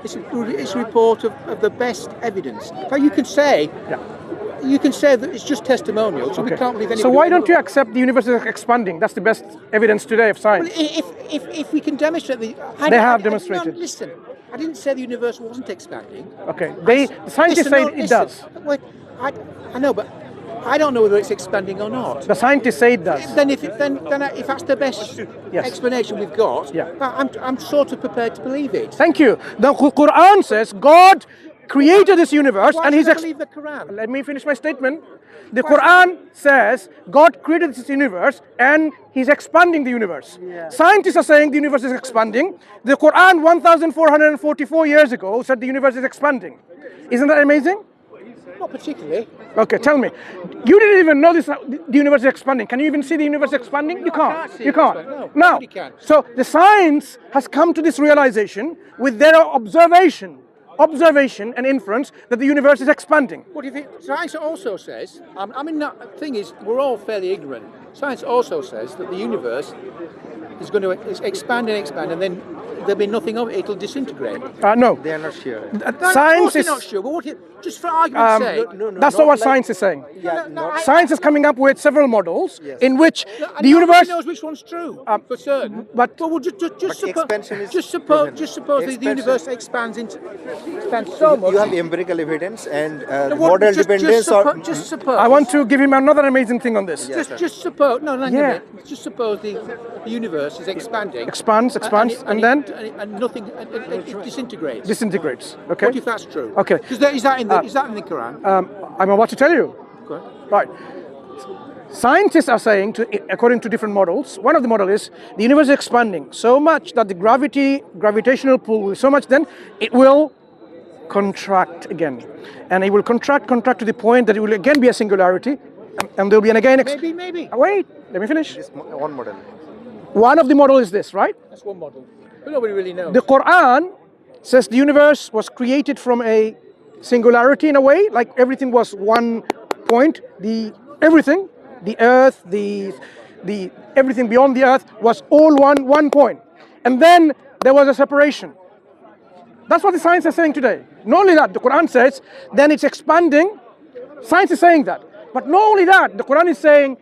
It's a report of the best evidence. Now you can say that it's just testimonial, so we can't believe anybody. So why don't you accept the universe is expanding? That's the best evidence today of science. If we can demonstrate They have demonstrated. No, listen, I didn't say the universe wasn't expanding. Okay, the scientists say it does. Wait, I know, but I don't know whether it's expanding or not. The scientists say it does. Then if that's the best Yes. explanation we've got, Yeah. I'm sort of prepared to believe it. Thank you. The Quran says God created this universe, Why and should He's. I believe the Quran? Let me finish my statement. The Quran says God created this universe and He's expanding the universe. Scientists are saying the universe is expanding. The Quran 1,444 years ago said the universe is expanding. Isn't that amazing? Not particularly. Okay, tell me. You didn't even know the universe is expanding. Can you even see the universe expanding? You can't. can't see You it can't. expand. No, Now, nobody can. so the science has come to this realization with their observation and inference that the universe is expanding. What do you think? Science also says, I mean, the thing is, we're all fairly ignorant. Science also says that the universe is going to expand, and then there'll be nothing of it, it'll disintegrate. No. They are not sure. Science is is. not sure, but just for argument's sake. That's not what science is saying. I- Science is coming up with several models in which and the nobody universe. knows which one's true for certain. but- well, just expansion is suppose proven. the Expansion- universe expands so much. You have empirical evidence and What- model just dependence just suppose. I want to give him another amazing thing on this. Just suppose. No, hang on a Yeah. minute. Just suppose the universe is expanding. Expands, and then nothing. It disintegrates. disintegrates. Okay. What if that's true? Okay. Is that in the Quran? I'm about to tell you. Okay. Right. Scientists are saying, according to different models, one of the models is the universe is expanding so much that the gravitational pull will be so much, then it will contract again. And it will contract to the point that it will again be a singularity, and there'll be an again. Maybe. Wait, let me finish. this one model. One of the models is this, right? That's one model. But nobody really knows. The Quran says the universe was created from a singularity in a way, like everything was one point. Everything, the earth, the everything beyond the earth was all one point. And then there was a separation. That's what the science is saying today. Not only that, the Quran says, then it's expanding. Science is saying that. But not only that, the Quran is saying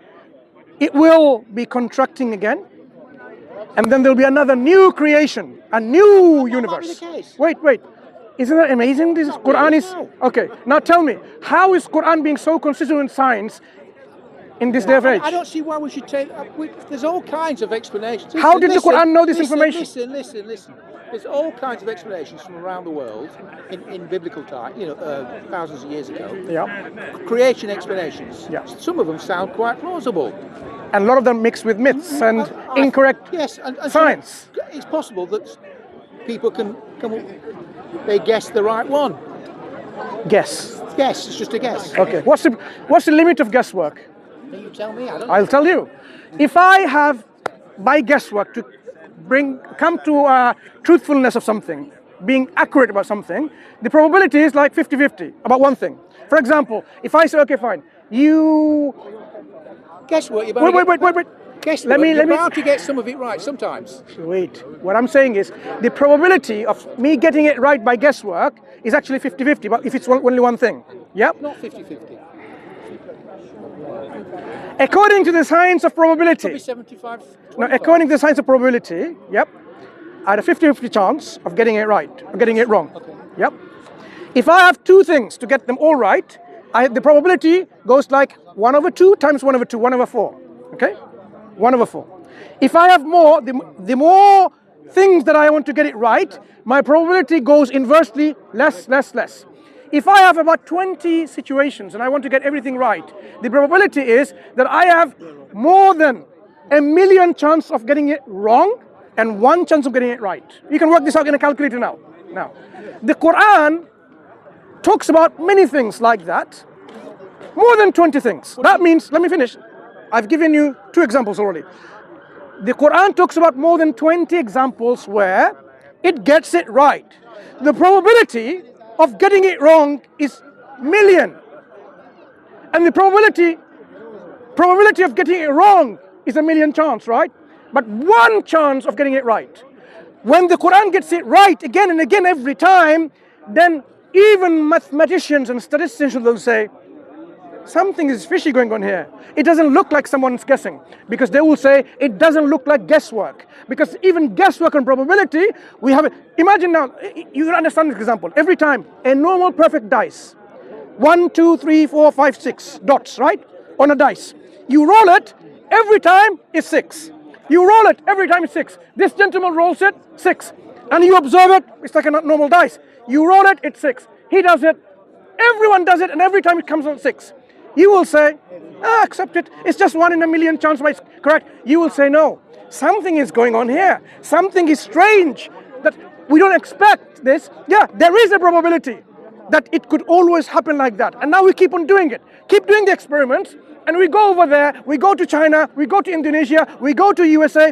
it will be contracting again. And then there'll be another new creation, a new universe. be the case. Wait. Isn't that amazing? This Quran is... No. Okay, now tell me, how is Quran being so consistent with science in this day of age? I don't see why we should take. There's all kinds of explanations. How did the Quran know this information? Listen. There's all kinds of explanations from around the world in biblical time, thousands of years ago. Yeah. Creation explanations. Yeah. Some of them sound quite plausible. And a lot of them mixed with myths and incorrect Yes, and science. So it's possible that people can come up. They guess the right one. Guess. Guess. It's just a guess. Okay. What's the limit of guesswork? You tell me. I don't. I'll tell you. If I have, by guesswork, to come to truthfulness of something, being accurate about something, the probability is like 50-50 about one thing. For example, if I say, okay, fine, you... Guess what? Wait. Guess Let what? me- You're bound to get some of it right sometimes. Wait. What I'm saying is, the probability of me getting it right by guesswork is actually 50-50, but if it's only one thing. Yep. Not 50-50. According to the science of Could be probability. 75. No, according to the science of probability, yep, I had a 50-50 chance of getting it right, or getting it wrong. Okay. Yep. If I have two things to get them all right, the probability goes like 1/2 times 1/2, 1/4. Okay? 1/4. If I have more, the more things that I want to get it right, my probability goes inversely less, less, less. If I have about 20 situations and I want to get everything right, the probability is that I have more than 1,000,000 chance of getting it wrong and 1 chance of getting it right. You can work this out in a calculator now. Now, the Quran talks about many things like that, more than 20 things. That means, let me finish. I've given you 2 examples already. The Quran talks about more than 20 examples where it gets it right. The probability of getting it wrong is million. And the probability of getting it wrong is 1,000,000 chance, right? But 1 chance of getting it right. When the Quran gets it right again and again every time, then even mathematicians and statisticians will say, something is fishy going on here. It doesn't look like someone's guessing, because they will say it doesn't look like guesswork. Because even guesswork and probability, we have it. Imagine now, you can understand this example. Every time a normal perfect dice, 1, 2, 3, 4, 5, 6 dots, right? On a dice. You roll it, every time it's 6. You roll it, every time it's 6. This gentleman rolls it, 6. And you observe it, it's like a normal dice. You roll it, it's 6. He does it, everyone does it, and every time it comes on 6. You will say, accept it. It's just 1 in 1,000,000 chance, but it's correct. You will say, no, something is going on here. Something is strange that we don't expect this. Yeah, there is a probability that it could always happen like that. And now we keep on doing it. Keep doing the experiments. And we go over there, we go to China, we go to Indonesia, we go to USA.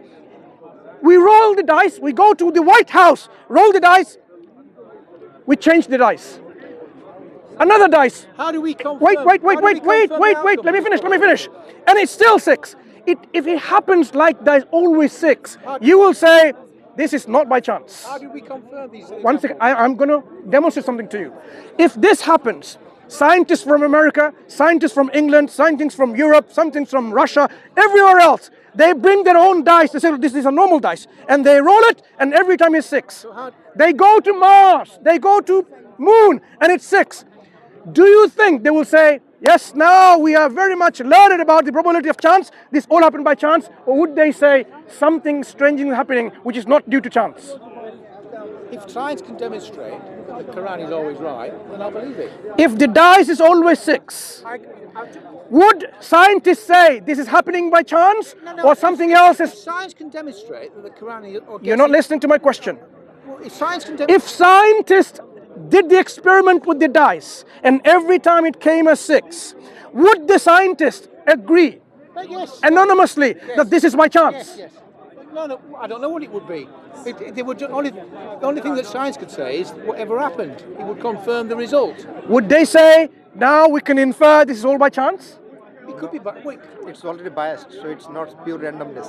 We roll the dice, we go to the White House, roll the dice. We change the dice. Another dice. How do we confirm? Wait. Let me finish. And it's still 6. If it happens like there's always 6, you will say, this is not by chance. How do we confirm these? One second, I'm going to demonstrate something to you. If this happens, scientists from America, scientists from England, scientists from Europe, scientists from Russia, everywhere else, they bring their own dice. They say, this is a normal dice. And they roll it, and every time it's 6. They go to Mars, they go to Moon, and it's 6. Do you think they will say, yes, now we are very much learned about the probability of chance, this all happened by chance? Or would they say something strange is happening which is not due to chance? If science can demonstrate that the Quran is always right, then I'll believe it. If the dice is always 6, would scientists say this is happening by chance, or something else is? If science can demonstrate that the Quran is... You're not listening to my question. Well, if scientists did the experiment with the dice, and every time it came as 6, would the scientist agree anonymously that this is by chance? Yes. No, I don't know what it would be. The only thing that science could say is whatever happened, it would confirm the result. Would they say, now we can infer this is all by chance? It could be, but wait. It's already biased, so it's not pure randomness.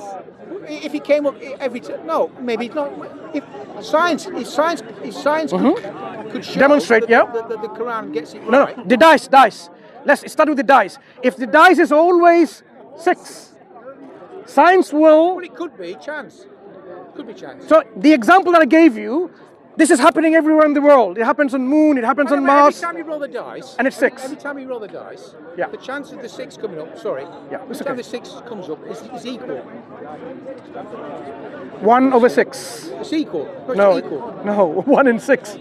If it came up every time, no, maybe it's not. If science could show demonstrate, that the Quran gets it right. No, the dice. Let's start with the dice. If the dice is always 6, science will... Well, it could be chance. Could be chance. So the example that I gave you, this is happening everywhere in the world. It happens on Moon, it happens on Mars. Every time you roll the dice, and it's 6. Every time you roll the dice, yeah, the chance of the 6 coming up, every time the 6 comes up is equal. 1/6. It's equal. No, it's equal. No, 1 in 6.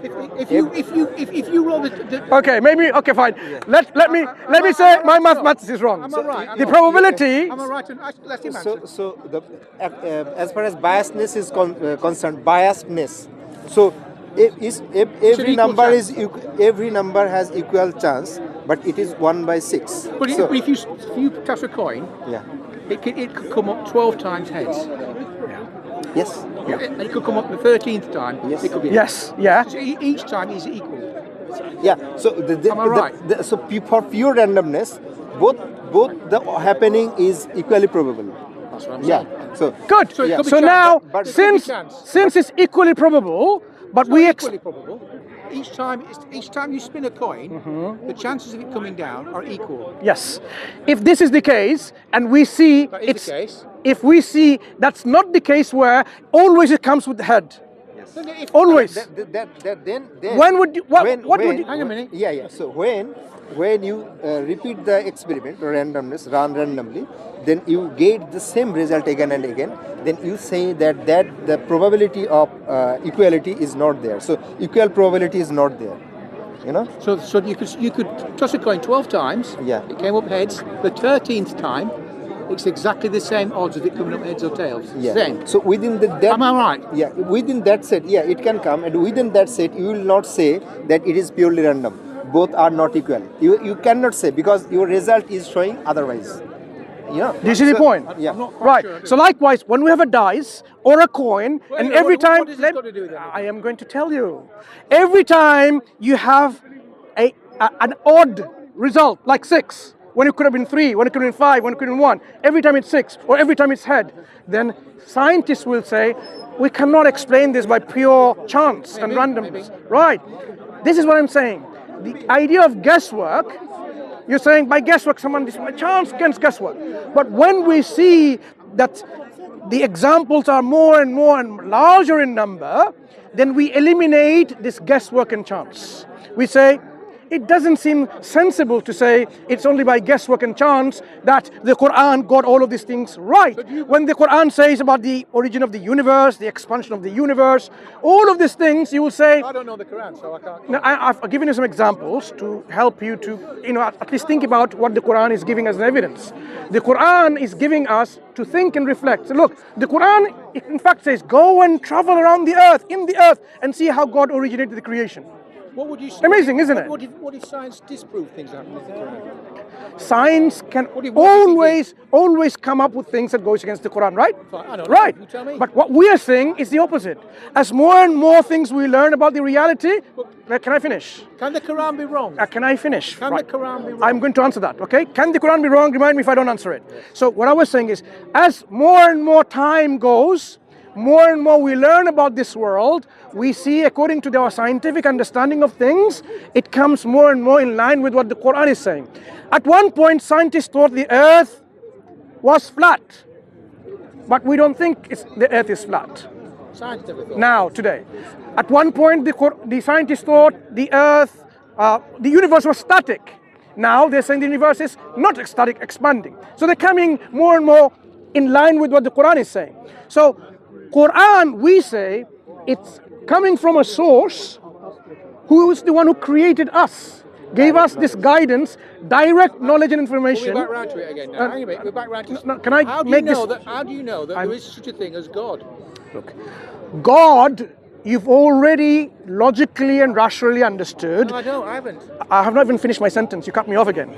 If you roll the okay, fine. Let me say my mathematics is wrong. Am I right? The probability. Am I right? Let him answer. So as far as biasness is concerned, biasness. So if every number has equal chance, but it is 1/6. But if you toss a coin, it could come up 12 times heads. Yes. Yeah. It could come up the 13th time. Yes. It could be. Yes. Yeah. So each time is equal. Yeah. So am I right? So for pure randomness, both the happening is equally probable. That's what I'm saying. So good. So now, since it's equally probable, but we equally probable. Each time you spin a coin, the chances of it coming down are equal. Yes. If this is the case, and we see that is the case. If we see that's not the case where always it comes with the head. Yes. Always. Then When would you? What would you? Hang a minute. Yeah. So when you repeat the experiment randomness, run randomly, then you get the same result again and again. Then you say that the probability of equality is not there. So equal probability is not there. You know. So you could toss a coin 12 times. Yeah. It came up heads. The 13th time, it's exactly the same odds of it coming up heads or tails. Yeah. Same. So within that. Am I right? Yeah. Within that set, yeah, it can come, and within that set, you will not say that it is purely random. Both are not equal. You cannot say because your result is showing otherwise. Yeah. Do you see the point? Yeah. Right. So likewise, when we have a dice or a coin, and every time, what has it got to do with that? I am going to tell you, every time you have an odd result, like 6, when it could have been 3, when it could have been 5, when it could have been 1, every time it's 6, or every time it's head, then scientists will say, we cannot explain this by pure chance and randomness. Right. This is what I'm saying. The idea of guesswork, you're saying by guesswork, chance against guesswork. But when we see that the examples are more and more and larger in number, then we eliminate this guesswork and chance. We say, it doesn't seem sensible to say it's only by guesswork and chance that the Quran got all of these things right. When the Quran says about the origin of the universe, the expansion of the universe, all of these things, you will say, I don't know the Quran, so I can't. now, I've given you some examples to help you to, at least think about what the Quran is giving as evidence. The Quran is giving us to think and reflect. So look, the Quran, it in fact says, go and travel around the earth, in the earth, and see how God originated the creation. What would you say? Amazing, isn't it? What if science disprove things happening in the Quran? Science can What do you always come up with things that goes against the Quran, right? Fine, I don't know. Right. You tell me. But what we are saying is the opposite. As more and more things we learn about the reality, can I finish? Can the Quran be wrong? Can I finish? Can the Quran be wrong? I'm going to answer that, okay? Can the Quran be wrong? Remind me if I don't answer it. So what I was saying is, as more and more time goes, more and more we learn about this world, we see, according to our scientific understanding of things, it comes more and more in line with what the Quran is saying. At one point, scientists thought the earth was flat, but we don't think the earth is flat. Science never thought. Now, today. At one point, the scientists thought the earth, the universe was static. Now they're saying the universe is not static, expanding. So they're coming more and more in line with what the Quran is saying. So Quran, we say, it's coming from a source who is the one who created us, gave us this guidance, direct knowledge and information. We're back round to it again now. Hang a minute, we're back round to it. No, can I How do make you know this? How do you know that there is such a thing as God? Look, God, you've already logically and rationally understood. No, I don't. I haven't. I have not even finished my sentence. You cut me off again.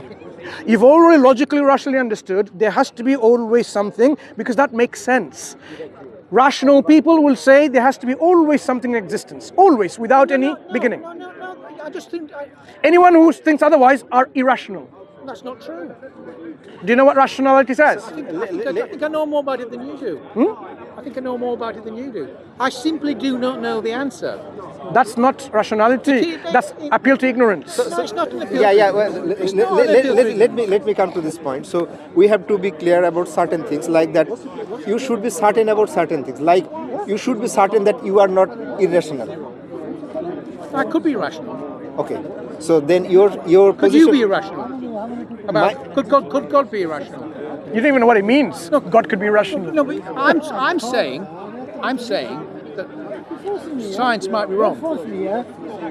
You've already logically, rationally understood there has to be always something, because that makes sense. Rational people will say there has to be always something in existence, always, without any beginning. No. I just think Anyone who thinks otherwise are irrational. that's not true. Do you know what rationality says? I think I know more about it than you do. I think I know more about it than you do. I simply do not know the answer. That's not rationality. That's appeal to ignorance. No, it's not an appeal. Yeah. Well, let me come to this point. So we have to be clear about certain things, like that. You should be certain about certain things. Like you should be certain that you are not irrational. I could be irrational. Okay. So then your Could position. you be irrational? Could God be irrational? You don't even know what it means. God could be rational. No, but I'm saying that science might be wrong.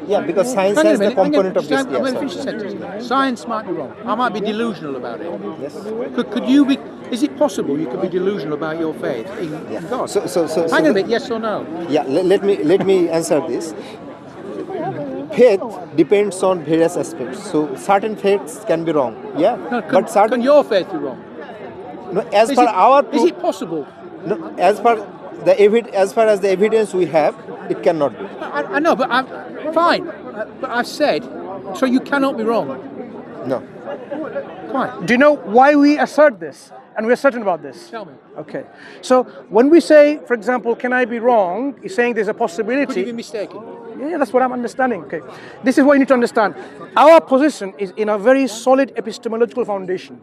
Yeah, because science Hang on a has the minute, hang on. component of Just this. I'm going to finish the sentence. Science might be wrong. I might be delusional about it. Yes. Could you be? Is it possible you could be delusional about your faith in God? So Hang on a minute. Yes or no? Yeah. Let me answer this. Faith depends on various aspects. So certain faiths can be wrong. Yeah. No, but certain. can your faith be wrong? No, as Is per it, our is proof, it possible? no, as far as the evidence we have, it cannot be. I know, but fine. But I've said, so you cannot be wrong. No. Fine. Do you know why we assert this? And we're certain about this? Tell me. Okay. So when we say, for example, can I be wrong? He's saying there's a possibility. Could you be mistaken? Yeah, that's what I'm understanding. Okay. This is what you need to understand. Our position is in a very solid epistemological foundation,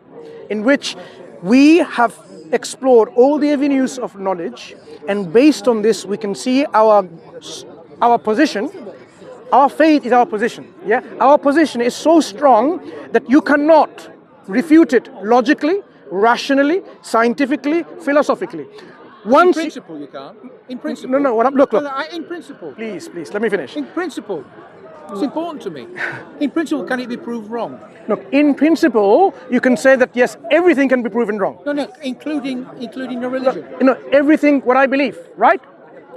in which we have explored all the avenues of knowledge, and based on this we can see our position. Our faith is our position. Yeah, our position is so strong that you cannot refute it logically, rationally, scientifically, philosophically. In principle, you can't. In principle. No. Look. In principle. Please, let me finish. In principle. It's important to me. In principle, can it be proved wrong? Look, in principle, you can say that yes, everything can be proven wrong. No, including the religion. Everything what I believe, right?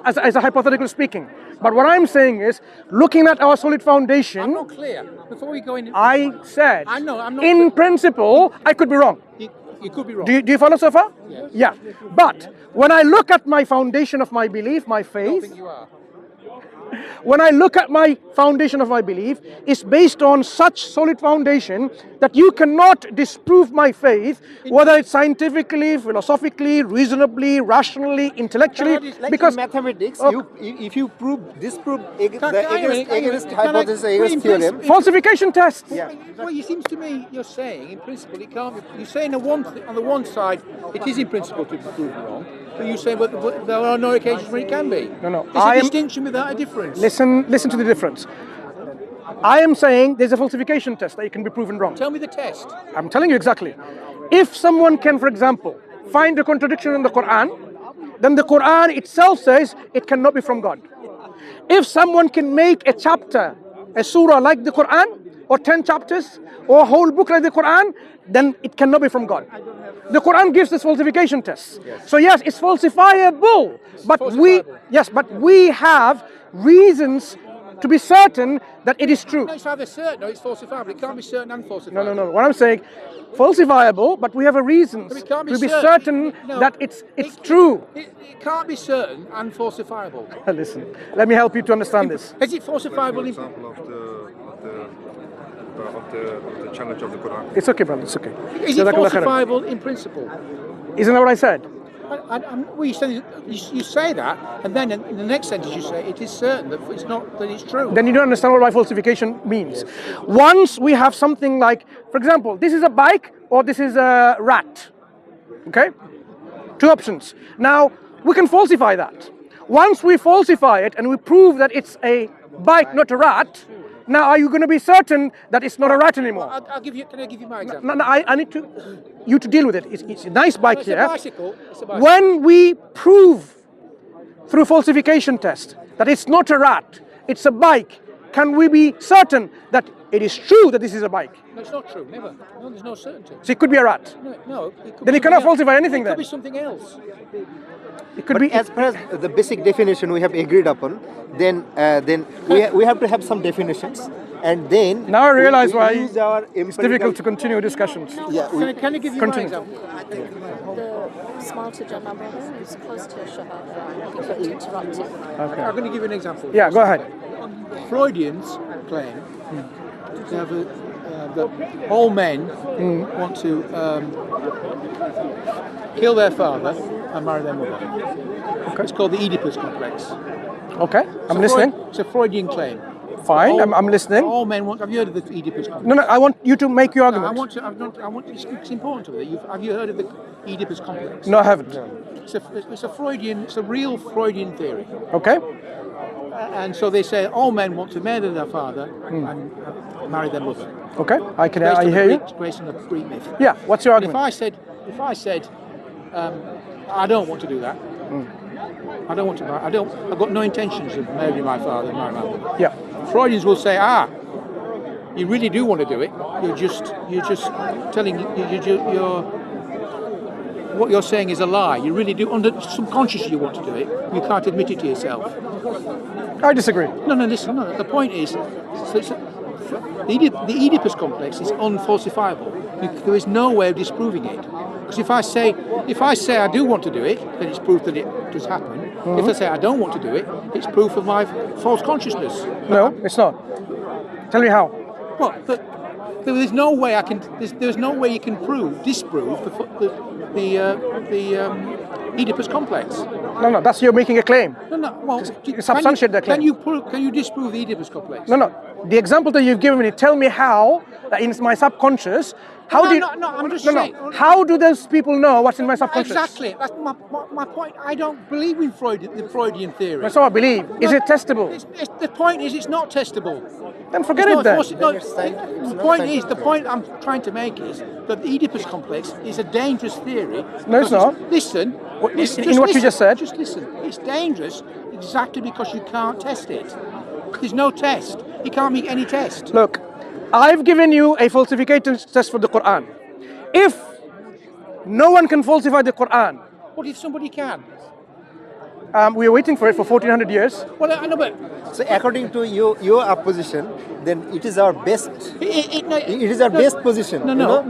As a hypothetical speaking. But what I'm saying is, looking at our solid foundation. I'm not clear. Before we go in. I said. I know. I'm not. In principle, I could be wrong. You could be wrong. Do you follow so far? Yes. Yeah. But when I look at my foundation of my belief, my faith. I don't think you are. When I look at my foundation of my belief, it's based on such solid foundation that you cannot disprove my faith, whether it's scientifically, philosophically, reasonably, rationally, intellectually. Like because in mathematics, if you disprove against hypothesis, in against theorem. falsification tests. Yeah. Well, it seems to me you're saying, in principle, it can't be. You're saying on the one side, it is in principle to be proven wrong. But you say, but there are no occasions when it can be. No. It's a distinction without a difference. Listen to the difference. I am saying there's a falsification test that it can be proven wrong. Tell me the test. I'm telling you exactly. If someone can, for example, find a contradiction in the Quran, then the Quran itself says it cannot be from God. If someone can make a chapter, a surah like the Quran, or 10 chapters, or a whole book like the Quran, then it cannot be from God. The Quran gives this falsification test. Yes. So yes, it's falsifiable, but we have reasons to be certain that it is true. No, it's either certain or it's falsifiable. It can't be certain and falsifiable. No. What I'm saying, falsifiable, but we have a reason to be certain that it's true. It can't be certain and falsifiable. Listen, let me help you to understand this. Is it falsifiable? Example of the challenge of the Quran. It's okay, brother. It's okay. Is it falsifiable in principle? Isn't that what I said? Well, you say that, and then in the next sentence you say it is certain that it's not, that it's true. Then you don't understand what falsification means. Once we have something like, for example, this is a bike or this is a rat. Okay? Two options. Now, we can falsify that. Once we falsify it and we prove that it's a bike, not a rat, now are you going to be certain that it's not a rat anymore? I'll give you. Can I give you my example? No, I need you to deal with it. It's a nice bike It's here. a bicycle. When we prove through falsification test that it's not a rat, it's a bike, can we be certain that it is true that this is a bike? No, it's not true. Never. No, there's no certainty. So it could be a rat. No. Then you cannot falsify anything. It could be something else. It could But be as per the basic definition we have agreed upon, then we have to have some definitions, and then now I realize we why use our it's difficult to continue discussions. Yeah, Can I give you Continue. my example? The small to Jannah brother who's close to Shahada. I keep interrupting. Okay. I'm going to give you an example. Yeah, go ahead. Freudians claim that all men want to kill their father and marry their mother. Okay. It's called the Oedipus complex. Okay, I'm listening. It's a Freudian claim. Fine, I'm listening. All men want. Have you heard of the Oedipus complex? No, I want you to make your argument. I want. It's important to me. Have you heard of the Oedipus complex? No, I haven't. It's a Freudian. It's a real Freudian theory. Okay. And so they say all men want to murder their father and marry their mother. Okay, I hear you. Based on a Greek myth. Yeah, what's your argument? If I said, I don't want to do that. I don't want to. I've got no intentions of murdering my father and marrying my mother. Yeah. Freudians will say, you really do want to do it. You're just telling what you're saying is a lie. You really do, subconsciously you want to do it. You can't admit it to yourself. I disagree. No, listen. No, the point is, the Oedipus complex is unfalsifiable. There is no way of disproving it. Because if I say I do want to do it, then it's proof that it does happen. If I say I don't want to do it, it's proof of my false consciousness. No, it's not. Tell me how. Well, there's no way there's no way you can disprove the Oedipus complex. No, that's you're making a claim. No. Well, substantiate that claim. Can you disprove the Oedipus complex? No. The example that you've given me, tell me how, in my subconscious, how do you... No, I'm just saying... How do those people know what's in my subconscious? Exactly. That's my point. I don't believe in the Freudian theory. That's all I believe. Is it testable? The point is it's not testable. Then forget it then. The point I'm trying to make is that the Oedipus complex is a dangerous theory. No, it's not. Listen. In what you just said? Just listen. It's dangerous exactly because you can't test it. There's no test. You can't make any test. Look, I've given you a falsification test for the Quran. If no one can falsify the Quran... What if somebody can? We are waiting for it for 1400 years. Well, I know, but... So according to your opposition, then it is our best. It is our best position. No.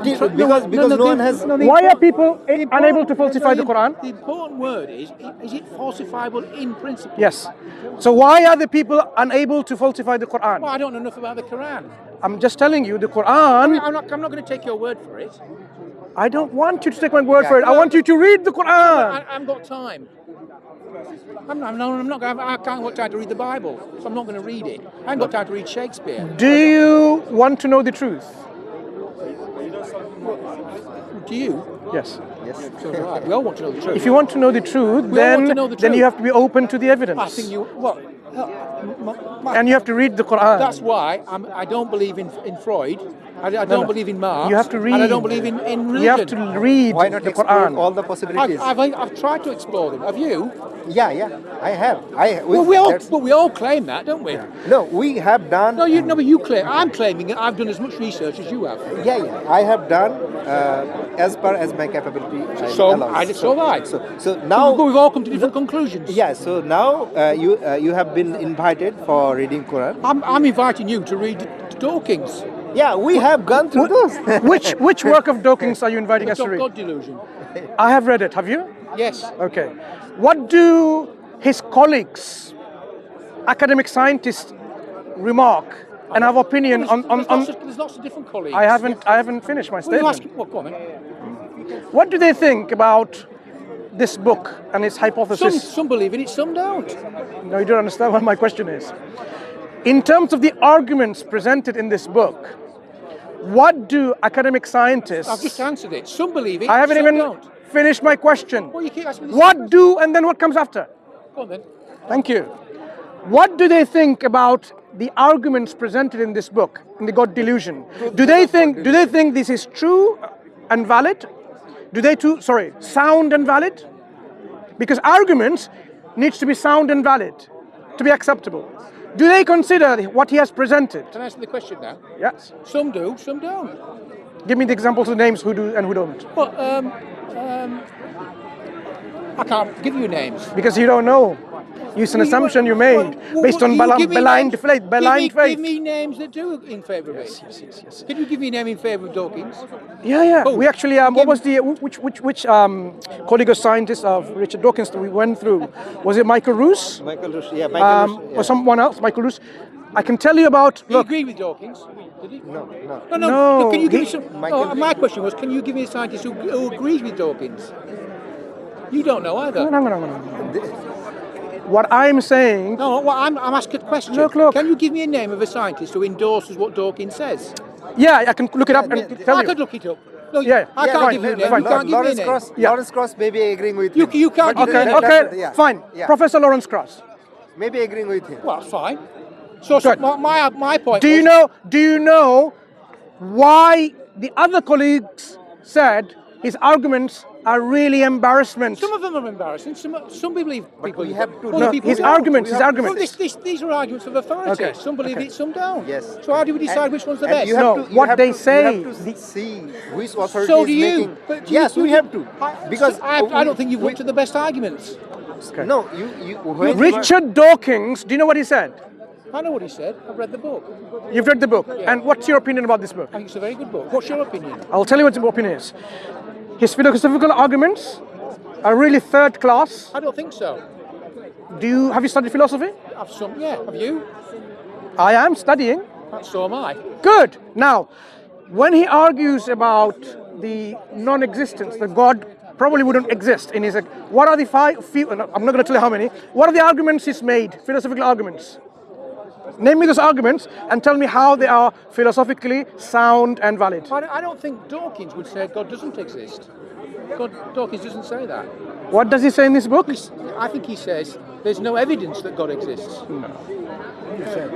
Because no one has. Why are people unable to falsify the Quran? The important word is it falsifiable in principle? Yes. So why are the people unable to falsify the Quran? Well, I don't know enough about the Quran. I'm just telling you, the Quran... I'm not going to take your word for it. I don't want you to take my word for it. I want you to read the Quran. I haven't got time. I can't got time to read the Bible, so I'm not going to read it. I haven't got time to read Shakespeare. Do you want to know the truth? Do you? Yes. So do I. We all want to know the truth. If you want to know the truth, then you have to be open to the evidence. I think you... Well, and you have to read the Quran. That's why I don't believe in Freud. I don't believe in Marx. You have to read. And I don't believe in religion. You have to read Why not the explore Quran. all the possibilities? I've tried to explore them. Have you? Yeah, I have. We all claim that, don't we? No, we have done. No, but you claim. I'm claiming it. I've done as much research as you have. Yeah. I have done as per as my capability. So have I. So now. But we've all come to different conclusions. Yeah. So now you have been invited for reading Quran. I'm inviting you to read Dawkins. Yeah, we have gone through those. Which work of Dawkins are you inviting us to read? God Delusion. I have read it. Have you? Yes. Okay. What do his colleagues, academic scientists, remark and have opinion on? There's lots of different colleagues. I haven't finished my statement. Go on then. What do they think about this book and its hypothesis? Some believe in it, some don't. No, you don't understand what my question is. In terms of the arguments presented in this book, what do academic scientists... I've just answered it. Some believe it, I haven't some even don't. finished my question. Well, you keep asking me the What same do and then what comes after? Go on then. Thank you. What do they think about the arguments presented in this book, in the God Delusion? Do they think this is true and valid? Sound and valid? Because arguments needs to be sound and valid to be acceptable. Do they consider what he has presented? Can I answer the question now? Yes. Some do, some don't. Give me the examples of names who do and who don't. Well, I can't give you names. Because you don't know. It's an assumption you made based on blind faith. Give me names that do in favour of it. Yes. Can you give me a name in favour of Dawkins? Yeah. Oh, we actually, what was the, which colleague of scientists of Richard Dawkins that we went through? Was it Michael Roos? Michael Roos, yeah. Or someone else, Michael Roos? I can tell you about... Did he agree with Dawkins? Did he? No. No. Can you give me some... my question was, can you give me a scientist who agrees with Dawkins? You don't know either. No. What I'm saying... No, well, I'm asking a question. Look. Can you give me a name of a scientist who endorses what Dawkins says? Yeah, I can look it up and tell you. I could look it up. No, Yeah. I can't give you a name. Fine. You can't give me a name. Lawrence Cross may be agreeing with him. You can't give me a name. Okay, fine. Yeah. Professor Lawrence Cross. Maybe agreeing with him. Well, fine. So Good. my point Do you know why the other colleagues said his arguments are really embarrassment? Some of them are embarrassing. Some believe people. we have to- other No, people his don't. arguments. Well, these are arguments of authority. Okay, Some believe it, some don't. Yes. So how do we decide which one's the And best? you have No, to- you what have they to- say- You have to see which authority So is do you. making. But Yes, we have to. Because I don't think you've looked at the best arguments. No, you. When Richard Dawkins, do you know what he said? I know what he said. I've read the book. You've read the book. And what's your opinion about this book? I think it's a very good book. What's your opinion? I'll tell you what my opinion is. His philosophical arguments are really third class. I don't think so. Have you studied philosophy? Have you? I am studying. So am I. Good. Now, when he argues about the non-existence, the God probably wouldn't exist in his. What are the I'm not going to tell you how many. What are the arguments he's made? Philosophical arguments. Name me those arguments and tell me how they are philosophically sound and valid. I don't think Dawkins would say God doesn't exist. Dawkins doesn't say that. What does he say in this book? I think he says there's no evidence that God exists.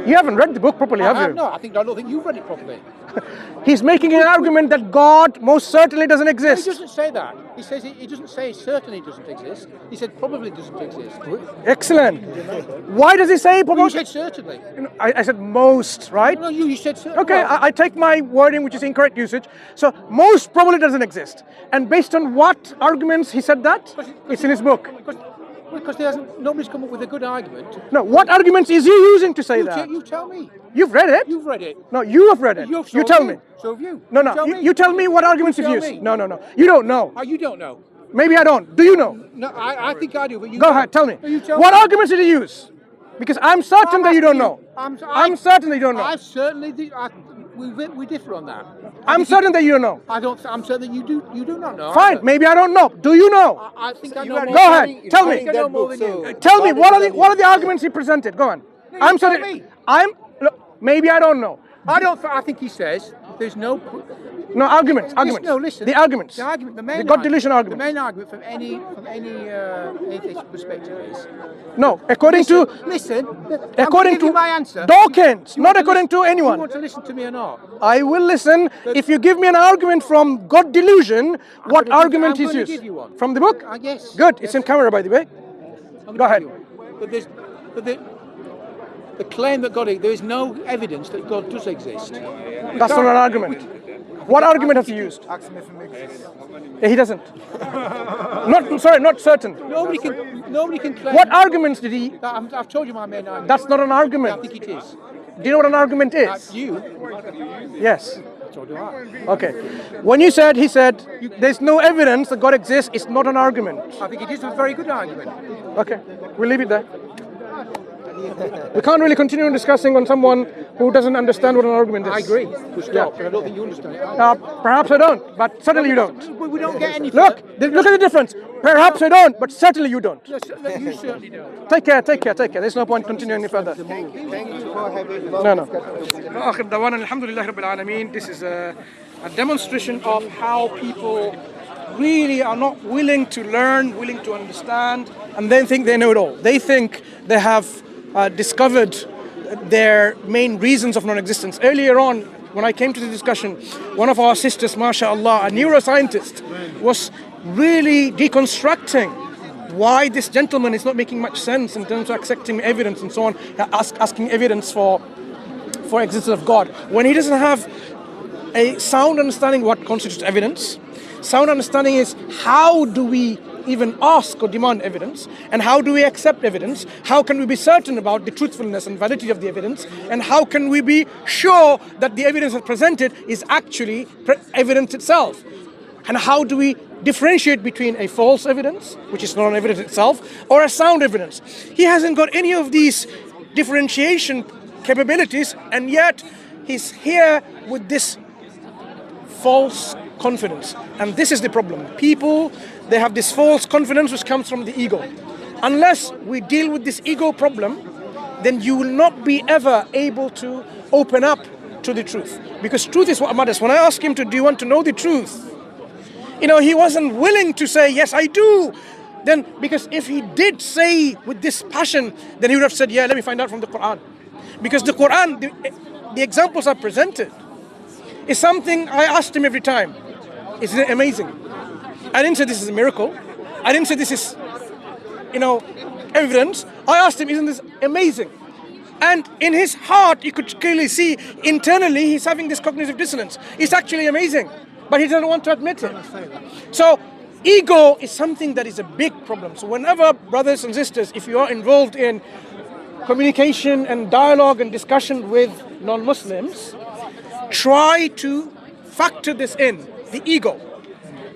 You haven't read the book properly, have you? No, I don't think you've read it properly. He's making an argument that God most certainly doesn't exist. He doesn't say that. He says he doesn't say certainly doesn't exist. He said probably doesn't exist. Excellent. Why does he say probably? You said certainly. I said most, right? No, you said certainly. Okay, I take my wording, which is incorrect usage. So most probably doesn't exist. And based on what arguments he said that? It's in his book. Because nobody's come up with a good argument. No, what arguments is he using to say that? You tell me. You've read it? You've read it. No, you have read it. You tell me. So have you. No, you tell me what arguments you've used. No. You don't know. You don't know. Maybe I don't. Do you know? No, I think I do, but you Go ahead, tell me. You tell what me. arguments did he use? Because I'm certain that you don't know. I'm certain that you don't know. I certainly do. We differ on that. I'm certain that you don't know. I'm certain that you do not know. Fine, maybe I don't know. Do you know? I think I know. Go ahead, tell me. Tell me what are the arguments he presented? Go on. I'm certain. Maybe I don't know. I think he says there's no arguments. No, listen. The arguments. The main God delusion argument. The main argument from any atheist perspective is according to my answer. Dawkins, not according to anyone. You want to listen to me or not? I will listen if you give me an argument from God delusion. What argument he's used? Give you one. From the book? Yes. Good. It's in camera, by the way. Go ahead. But the claim that there is no evidence that God does exist. That's not an argument. What argument has he used? Ask him if he makes sense. He doesn't. Not certain. Nobody can claim. What arguments did he? I've told you my main argument. That's not an argument. I think it is. Do you know what an argument is? You. Yes. So do I. Okay. When he said there's no evidence that God exists, it's not an argument. I think it is a very good argument. Okay. We'll leave it there. We can't really continue discussing on someone who doesn't understand what an argument is. I agree. We'll stop, but I don't think you understand it. Perhaps I don't, but certainly you don't. We don't get any. Look at the difference. Perhaps I don't, but certainly you don't. You certainly don't. Take care. There's no point continuing any further. Thank you for having آخر دعوانا الحمد لله رب العالمين. This is a demonstration of how people really are not willing to learn, willing to understand, and then think they know it all. They think they have discovered their main reasons of non-existence. Earlier on, when I came to the discussion, one of our sisters, mashallah, a neuroscientist, was really deconstructing why this gentleman is not making much sense in terms of accepting evidence and so on, asking evidence for existence of God, when he doesn't have a sound understanding what constitutes evidence. Sound understanding is how do we even ask or demand evidence, and how do we accept evidence? How can we be certain about the truthfulness and validity of the evidence, and how can we be sure that the evidence that's presented is actually evidence itself? And how do we differentiate between a false evidence, which is not an evidence itself, or a sound evidence? He hasn't got any of these differentiation capabilities, and yet he's here with this false confidence. And this is the problem. People, they have this false confidence which comes from the ego. Unless we deal with this ego problem, then you will not be ever able to open up to the truth. Because truth is what matters. When I asked him do you want to know the truth? He wasn't willing to say, yes, I do. Then, because if he did say with this passion, then he would have said, yeah, let me find out from the Quran. Because the Quran, the examples are presented, is something I asked him every time. Isn't it amazing? I didn't say this is a miracle. I didn't say this is, evidence. I asked him, isn't this amazing? And in his heart, you could clearly see internally he's having this cognitive dissonance. It's actually amazing, but he doesn't want to admit it. So ego is something that is a big problem. So whenever, brothers and sisters, if you are involved in communication and dialogue and discussion with non-Muslims, try to factor this in, the ego.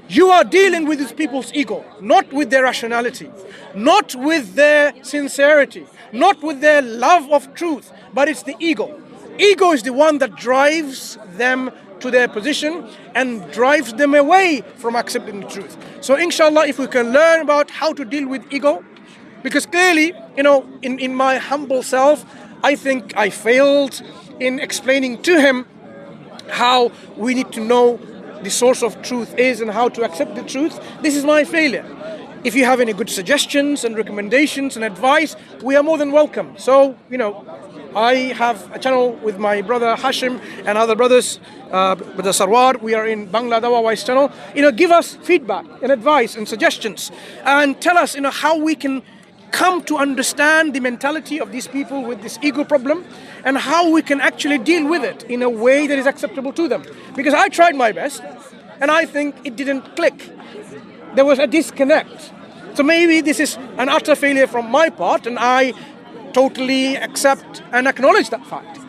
You are dealing with these people's ego, not with their rationality, not with their sincerity, not with their love of truth, but it's the ego. Ego is the one that drives them to their position and drives them away from accepting the truth. So inshallah, if we can learn about how to deal with ego, because clearly, in my humble self, I think I failed in explaining to him how we need to know the source of truth is and how to accept the truth. This is my failure. If you have any good suggestions and recommendations and advice, we are more than welcome. So, I have a channel with my brother Hashim and other brothers, Brother Sarwar. We are in Bangla DawahWise channel. Give us feedback and advice and suggestions and tell us, how we can come to understand the mentality of these people with this ego problem and how we can actually deal with it in a way that is acceptable to them. Because I tried my best and I think it didn't click. There was a disconnect. So maybe this is an utter failure from my part, and I totally accept and acknowledge that fact.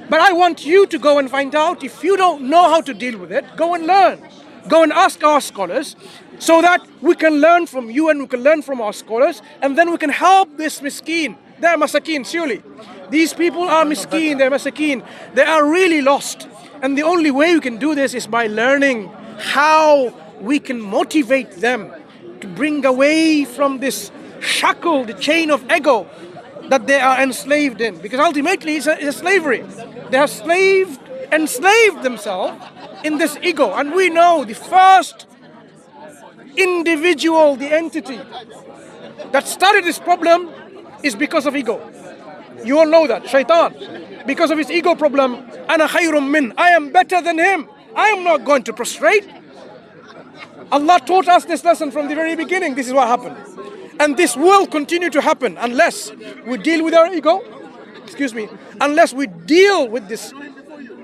But I want you to go and find out. If you don't know how to deal with it, go and learn. Go and ask our scholars so that we can learn from you and we can learn from our scholars, and then we can help this miskeen. They're masakeen, surely. These people are miskeen, they're masakeen. They are really lost. And the only way we can do this is by learning how we can motivate them to bring away from this shackle, the chain of ego that they are enslaved in. Because ultimately it's a slavery. They have enslaved themselves in this ego. And we know the first individual, the entity that started this problem is because of ego. You all know that, shaitan. Because of his ego problem, ana khayrum min, I am better than him. I am not going to prostrate. Allah taught us this lesson from the very beginning. This is what happened. And this will continue to happen unless we deal with our ego. Unless we deal with this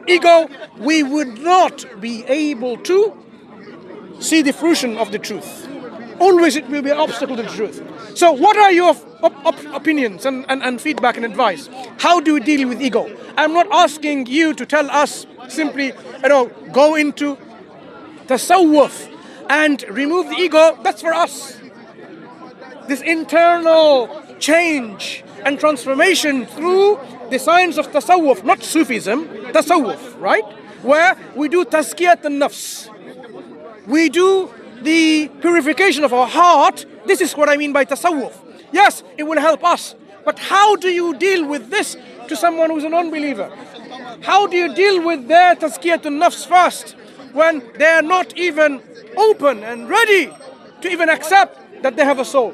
ego, we would not be able to see the fruition of the truth. Always it will be an obstacle to the truth. So what are your opinions and feedback and advice? How do we deal with ego? I'm not asking you to tell us simply, go into tasawwuf and remove the ego. That's for us. This internal change and transformation through the science of tasawwuf, not Sufism, tasawwuf, right? Where we do tazkiyat an-nafs. We do the purification of our heart. This is what I mean by tasawwuf. Yes, it will help us. But how do you deal with this to someone who's a non-believer? How do you deal with their tazkiyat an-nafs first when they are not even open and ready to even accept that they have a soul,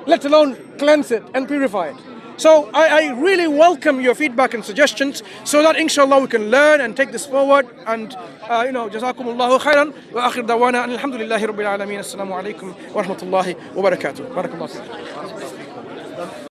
let alone cleanse it and purify it? So I really welcome your feedback and suggestions so that inshallah we can learn and take this forward. And jazakumullahu khairan wa akhir dawana alhamdulillahi rabbil alameen. Assalamu alaikum wa rahmatullahi wa barakatuh. Barakallahu.